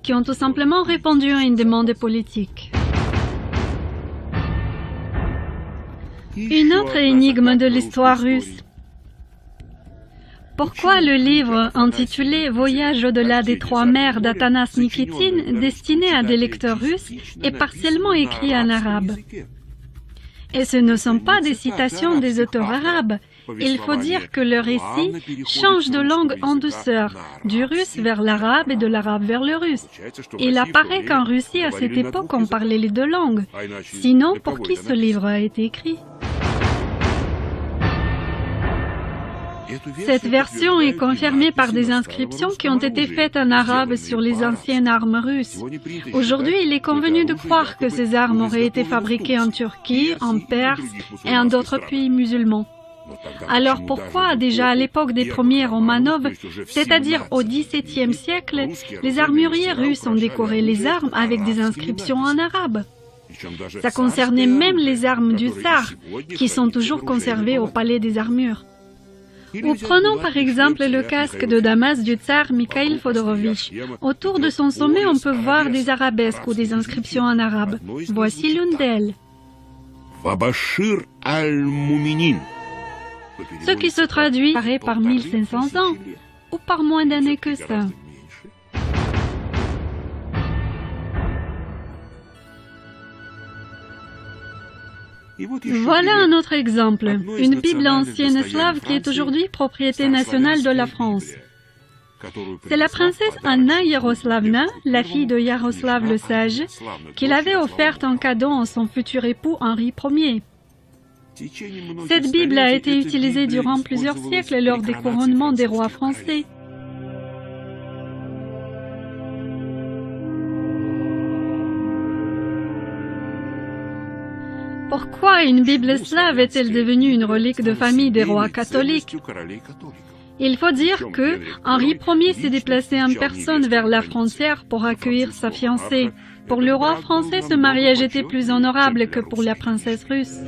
qui ont tout simplement répondu à une demande politique. Une autre énigme de l'histoire russe. Pourquoi le livre intitulé « Voyage au-delà des trois mers » d'Atanas Nikitine, destiné à des lecteurs russes, est partiellement écrit en arabe? Et ce ne sont pas des citations des auteurs arabes. Il faut dire que le récit change de langue en douceur, du russe vers l'arabe et de l'arabe vers le russe. Il apparaît qu'en Russie, à cette époque, on parlait les deux langues. Sinon, pour qui ce livre a été écrit? Cette version est confirmée par des inscriptions qui ont été faites en arabe sur les anciennes armes russes. Aujourd'hui, il est convenu de croire que ces armes auraient été fabriquées en Turquie, en Perse et en d'autres pays musulmans. Alors pourquoi, déjà à l'époque des premiers Romanov, c'est-à-dire au XVIIe siècle, les armuriers russes ont décoré les armes avec des inscriptions en arabe? Ça concernait même les armes du tsar, qui sont toujours conservées au palais des armures. Ou prenons par exemple le casque de Damas du tsar Mikhail Fodorovitch. Autour de son sommet, on peut voir des arabesques ou des inscriptions en arabe. Voici l'une d'elles. Ce qui se traduit par 1500 ans, ou par moins d'années que ça. Voilà un autre exemple, une Bible ancienne slave qui est aujourd'hui propriété nationale de la France. C'est la princesse Anna Yaroslavna, la fille de Yaroslav le Sage, qui l'avait offerte en cadeau à son futur époux Henri Ier. Cette Bible a été utilisée durant plusieurs siècles lors des couronnements des rois français. Pourquoi une Bible slave est-elle devenue une relique de famille des rois catholiques? Il faut dire que Henri Ier s'est déplacé en personne vers la frontière pour accueillir sa fiancée. Pour le roi français, ce mariage était plus honorable que pour la princesse russe.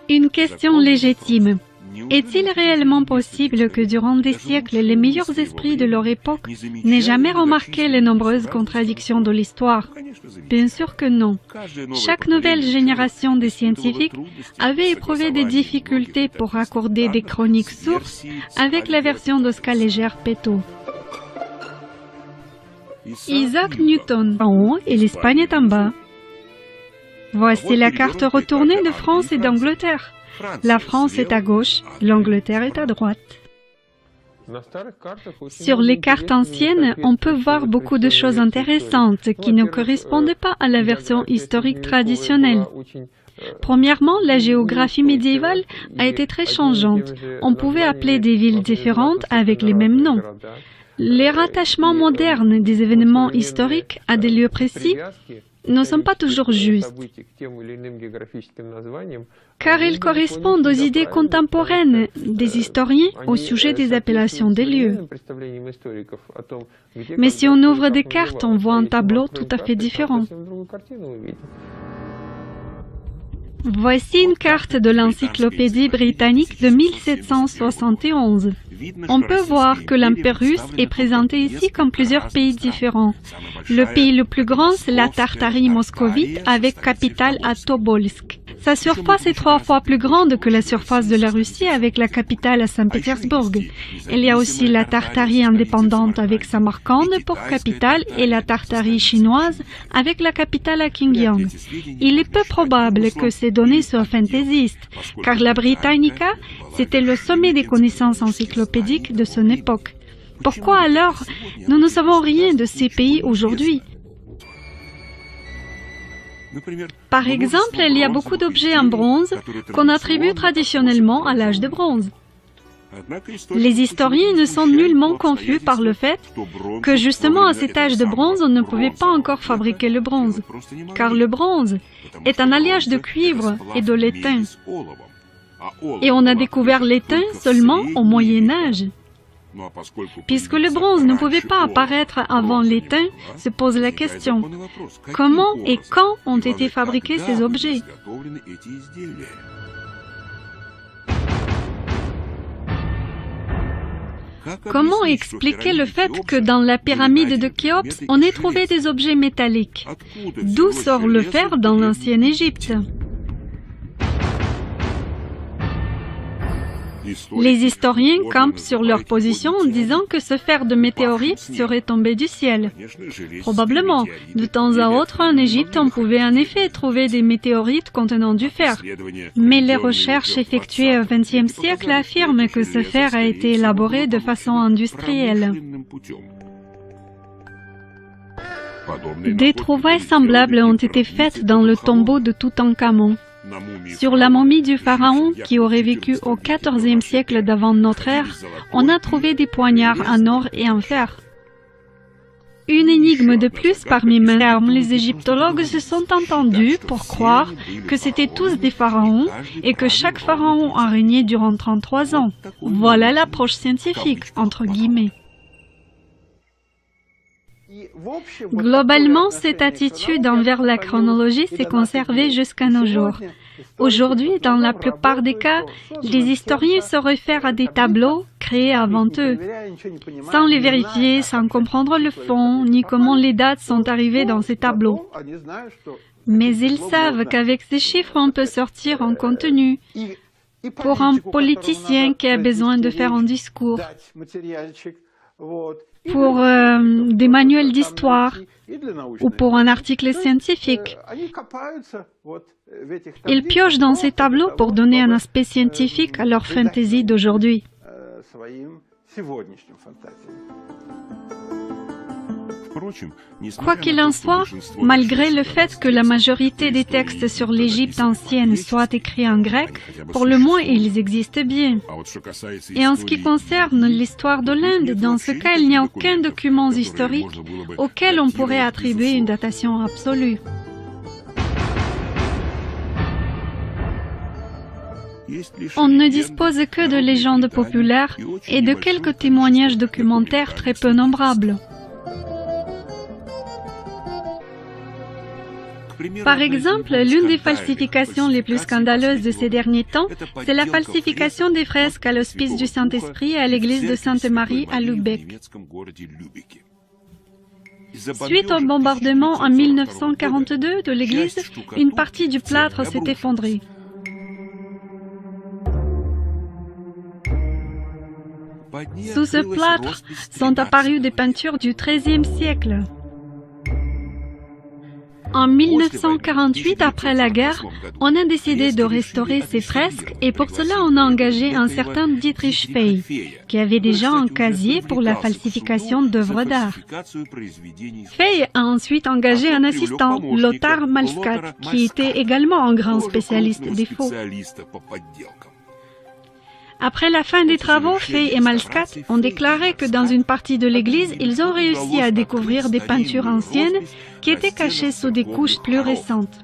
Une question légitime. Est-il réellement possible que durant des siècles, les meilleurs esprits de leur époque n'aient jamais remarqué les nombreuses contradictions de l'histoire? Bien sûr que non. Chaque nouvelle génération de scientifiques avait éprouvé des difficultés pour raccorder des chroniques sources avec la version de Scaliger-Peto. Isaac Newton en haut et l'Espagne est en bas. Voici la carte retournée de France et d'Angleterre. La France est à gauche, l'Angleterre est à droite. Sur les cartes anciennes, on peut voir beaucoup de choses intéressantes qui ne correspondent pas à la version historique traditionnelle. Premièrement, la géographie médiévale a été très changeante. On pouvait appeler des villes différentes avec les mêmes noms. Les rattachements modernes des événements historiques à des lieux précis ne sont pas toujours justes, car ils correspondent aux idées contemporaines des historiens au sujet des appellations des lieux. Mais si on ouvre des cartes, on voit un tableau tout à fait différent. Voici une carte de l'Encyclopédie britannique de 1771. On peut voir que l'Empire russe est présenté ici comme plusieurs pays différents. Le pays le plus grand, c'est la Tartarie moscovite avec capitale à Tobolsk. Sa surface est 3 fois plus grande que la surface de la Russie avec la capitale à Saint-Pétersbourg. Il y a aussi la Tartarie indépendante avec Samarcande pour capitale et la Tartarie chinoise avec la capitale à Qingyang. Il est peu probable que ces données soient fantaisistes, car la Britannica, c'était le sommet des connaissances encyclopédiques de son époque. Pourquoi alors nous ne savons rien de ces pays aujourd'hui? Par exemple, il y a beaucoup d'objets en bronze qu'on attribue traditionnellement à l'âge de bronze. Les historiens ne sont nullement confus par le fait que justement à cet âge de bronze, on ne pouvait pas encore fabriquer le bronze, car le bronze est un alliage de cuivre et de l'étain. Et on a découvert l'étain seulement au Moyen Âge. Puisque le bronze ne pouvait pas apparaître avant l'étain, se pose la question, comment et quand ont été fabriqués ces objets? Comment expliquer le fait que dans la pyramide de Khéops, on ait trouvé des objets métalliques? D'où sort le fer dans l'ancienne Égypte? Les historiens campent sur leur position en disant que ce fer de météorite serait tombé du ciel. Probablement, de temps à autre en Égypte, on pouvait en effet trouver des météorites contenant du fer. Mais les recherches effectuées au XXe siècle affirment que ce fer a été élaboré de façon industrielle. Des trouvailles semblables ont été faites dans le tombeau de Toutankhamon. Sur la momie du pharaon qui aurait vécu au XIVe siècle d'avant notre ère, on a trouvé des poignards en or et en fer. Une énigme de plus parmi mes termes, les égyptologues se sont entendus pour croire que c'étaient tous des pharaons et que chaque pharaon a régné durant 33 ans. Voilà l'approche scientifique, entre guillemets. Globalement, cette attitude envers la chronologie s'est conservée jusqu'à nos jours. Aujourd'hui, dans la plupart des cas, les historiens se réfèrent à des tableaux créés avant eux, sans les vérifier, sans comprendre le fond, ni comment les dates sont arrivées dans ces tableaux. Mais ils savent qu'avec ces chiffres, on peut sortir un contenu pour un politicien qui a besoin de faire un discours, pour des manuels d'histoire ou pour un article scientifique. Ils piochent dans ces tableaux pour donner un aspect scientifique à leur fantaisie d'aujourd'hui. Quoi qu'il en soit, malgré le fait que la majorité des textes sur l'Égypte ancienne soient écrits en grec, pour le moins ils existent bien. Et en ce qui concerne l'histoire de l'Inde, dans ce cas, il n'y a aucun document historique auquel on pourrait attribuer une datation absolue. On ne dispose que de légendes populaires et de quelques témoignages documentaires très peu nombrables. Par exemple, l'une des falsifications les plus scandaleuses de ces derniers temps, c'est la falsification des fresques à l'Hospice du Saint-Esprit et à l'église de Sainte-Marie à Lübeck. Suite au bombardement en 1942 de l'église, une partie du plâtre s'est effondrée. Sous ce plâtre sont apparues des peintures du XIIIe siècle. En 1948, après la guerre, on a décidé de restaurer ces fresques et pour cela on a engagé un certain Dietrich Fey, qui avait déjà un casier pour la falsification d'œuvres d'art. Fey a ensuite engagé un assistant, Lothar Malskat, qui était également un grand spécialiste des faux. Après la fin des travaux, Fey et Malskat ont déclaré que dans une partie de l'église, ils ont réussi à découvrir des peintures anciennes qui étaient cachées sous des couches plus récentes.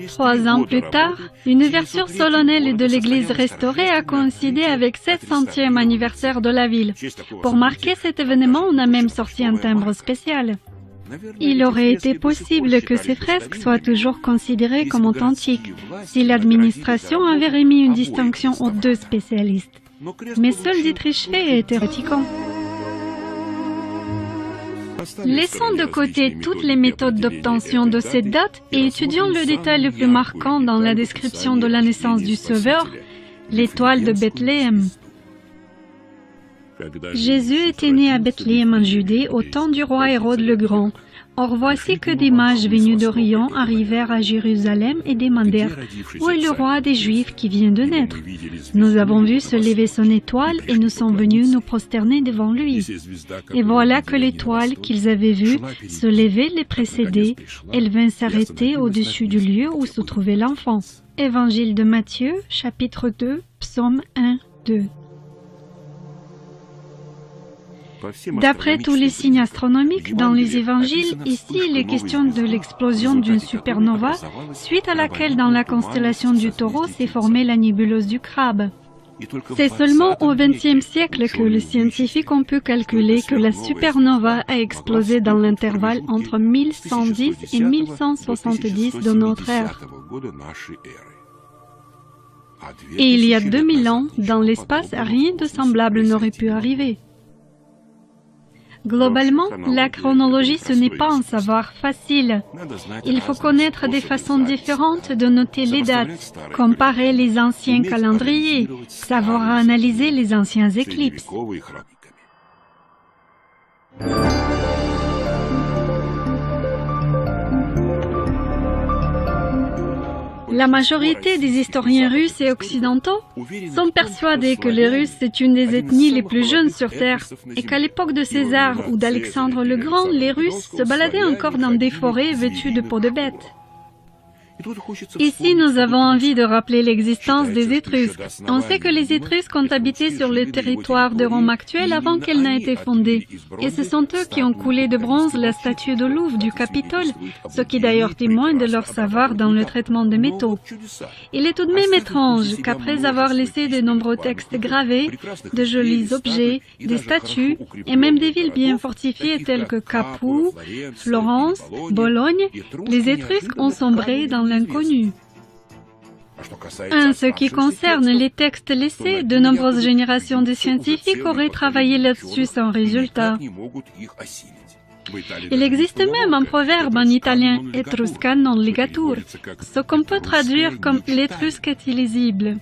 3 ans plus tard, une ouverture solennelle de l'église restaurée a coïncidé avec le 700e anniversaire de la ville. Pour marquer cet événement, on a même sorti un timbre spécial. Il aurait été possible que ces fresques soient toujours considérées comme authentiques si l'administration avait remis une distinction aux 2 spécialistes. Mais seul Dietrich Fey était réticent. Laissons de côté toutes les méthodes d'obtention de cette date et étudions le détail le plus marquant dans la description de la naissance du Sauveur, l'étoile de Bethléem. Jésus était né à Bethléem en Judée au temps du roi Hérode le Grand. Or voici que des mages venus d'Orient arrivèrent à Jérusalem et demandèrent « Où est le roi des Juifs qui vient de naître ?» Nous avons vu se lever son étoile et nous sommes venus nous prosterner devant lui. Et voilà que l'étoile qu'ils avaient vue se lever les précédait. Elle vint s'arrêter au-dessus du lieu où se trouvait l'enfant. Évangile de Matthieu, chapitre 2, psaume 1, 2. D'après tous les signes astronomiques dans les évangiles, ici il est question de l'explosion d'une supernova, suite à laquelle dans la constellation du Taureau s'est formée la nébuleuse du Crabe. C'est seulement au XXe siècle que les scientifiques ont pu calculer que la supernova a explosé dans l'intervalle entre 1110 et 1170 de notre ère. Et il y a 2000 ans, dans l'espace, rien de semblable n'aurait pu arriver. Globalement, la chronologie, ce n'est pas un savoir facile. Il faut connaître des façons différentes de noter les dates, comparer les anciens calendriers, savoir analyser les anciens éclipses. La majorité des historiens russes et occidentaux sont persuadés que les Russes c'est une des ethnies les plus jeunes sur Terre et qu'à l'époque de César ou d'Alexandre le Grand, les Russes se baladaient encore dans des forêts vêtues de peaux de bêtes. Ici, nous avons envie de rappeler l'existence des Étrusques. On sait que les Étrusques ont habité sur le territoire de Rome actuel avant qu'elle n'ait été fondée. Et ce sont eux qui ont coulé de bronze la statue de Louvre du Capitole, ce qui d'ailleurs témoigne de leur savoir dans le traitement des métaux. Il est tout de même étrange qu'après avoir laissé de nombreux textes gravés, de jolis objets, des statues et même des villes bien fortifiées telles que Capoue, Florence, Bologne, les Étrusques ont sombré dans l'inconnu. En ce qui concerne les textes laissés, de nombreuses générations de scientifiques auraient travaillé là-dessus sans résultat. Il existe même un proverbe en italien, Etrusca non ligatur, ce qu'on peut traduire comme l'étrusque est illisible.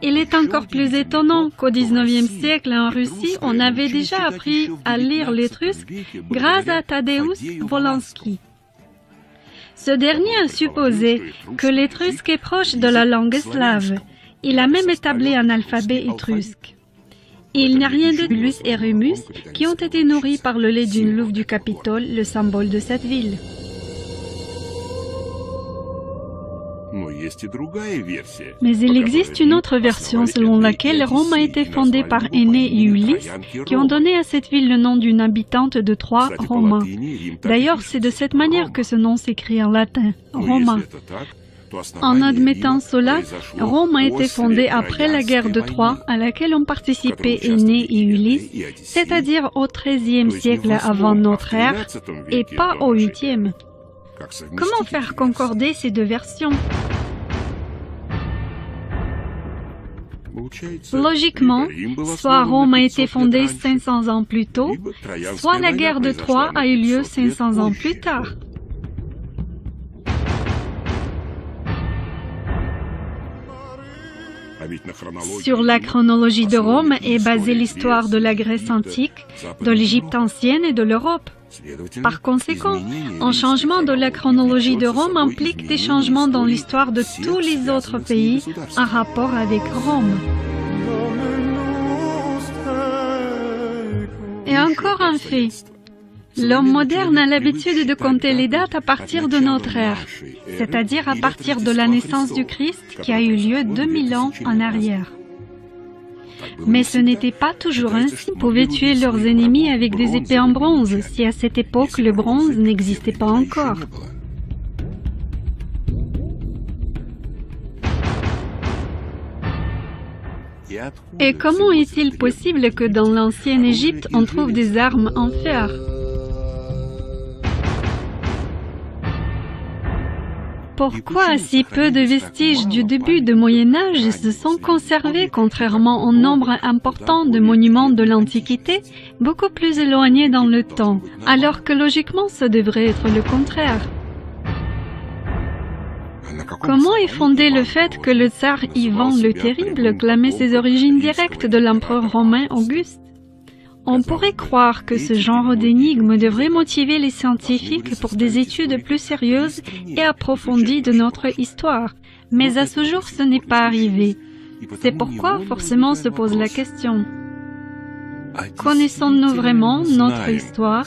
Il est encore plus étonnant qu'au XIXe siècle en Russie, on avait déjà appris à lire l'étrusque grâce à Tadeusz Wolski. Ce dernier a supposé que l'étrusque est proche de la langue slave. Il a même établi un alphabet étrusque. Il n'y a rien de Romulus et Rémus qui ont été nourris par le lait d'une louve du Capitole, le symbole de cette ville. Mais il existe une autre version selon laquelle Rome a été fondée par Énée et Ulysse, qui ont donné à cette ville le nom d'une habitante de Troie, Roma. D'ailleurs, c'est de cette manière que ce nom s'écrit en latin, Roma. En admettant cela, Rome a été fondée après la guerre de Troie, à laquelle ont participé Énée et Ulysse, c'est-à-dire au XIIIe siècle avant notre ère, et pas au VIIIe. Comment faire concorder ces deux versions? Logiquement, soit Rome a été fondée 500 ans plus tôt, soit la guerre de Troie a eu lieu 500 ans plus tard. Sur la chronologie de Rome est basée l'histoire de la Grèce antique, de l'Égypte ancienne et de l'Europe. Par conséquent, un changement de la chronologie de Rome implique des changements dans l'histoire de tous les autres pays en rapport avec Rome. Et encore un fait. L'homme moderne a l'habitude de compter les dates à partir de notre ère, c'est-à-dire à partir de la naissance du Christ qui a eu lieu 2000 ans en arrière. Mais ce n'était pas toujours ainsi. Ils pouvaient tuer leurs ennemis avec des épées en bronze, si à cette époque le bronze n'existait pas encore. Et comment est-il possible que dans l'ancienne Égypte on trouve des armes en fer? Pourquoi si peu de vestiges du début du Moyen-Âge se sont conservés contrairement au nombre important de monuments de l'Antiquité, beaucoup plus éloignés dans le temps, alors que logiquement ce devrait être le contraire? Comment est fondé le fait que le tsar Ivan le Terrible clamait ses origines directes de l'empereur romain Auguste? On pourrait croire que ce genre d'énigme devrait motiver les scientifiques pour des études plus sérieuses et approfondies de notre histoire, mais à ce jour ce n'est pas arrivé. C'est pourquoi forcément se pose la question. Connaissons-nous vraiment notre histoire?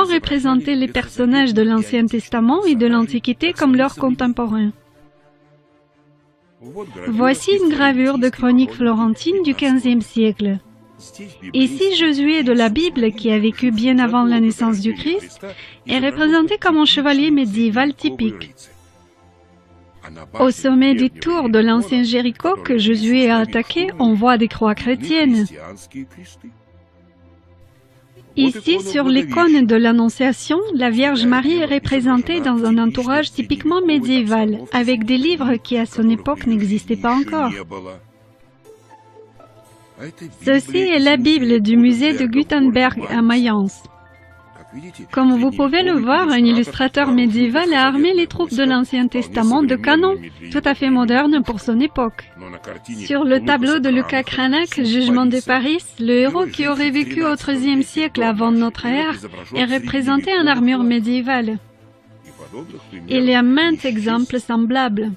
souvent représenter les personnages de l'Ancien Testament et de l'Antiquité comme leurs contemporains. Voici une gravure de chronique florentine du XVe siècle. Ici, Josué de la Bible, qui a vécu bien avant la naissance du Christ, est représenté comme un chevalier médiéval typique. Au sommet du tour de l'ancien Jéricho que Josué a attaqué, on voit des croix chrétiennes. Ici, sur l'icône de l'Annonciation, la Vierge Marie est représentée dans un entourage typiquement médiéval, avec des livres qui à son époque n'existaient pas encore. Ceci est la Bible du musée de Gutenberg à Mayence. Comme vous pouvez le voir, un illustrateur médiéval a armé les troupes de l'Ancien Testament de canons, tout à fait modernes pour son époque. Sur le tableau de Lucas Cranach, Jugement de Paris, le héros qui aurait vécu au XIIIe siècle avant notre ère est représenté en armure médiévale. Il y a maints exemples semblables.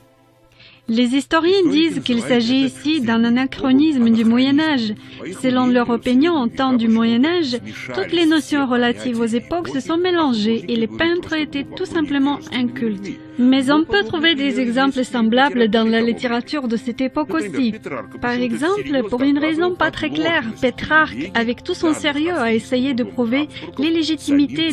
Les historiens disent qu'il s'agit ici d'un anachronisme du Moyen-Âge. Selon leur opinion, au temps du Moyen-Âge, toutes les notions relatives aux époques se sont mélangées et les peintres étaient tout simplement incultes. Mais on peut trouver des exemples semblables dans la littérature de cette époque aussi. Par exemple, pour une raison pas très claire, Pétrarque, avec tout son sérieux, a essayé de prouver l'illégitimité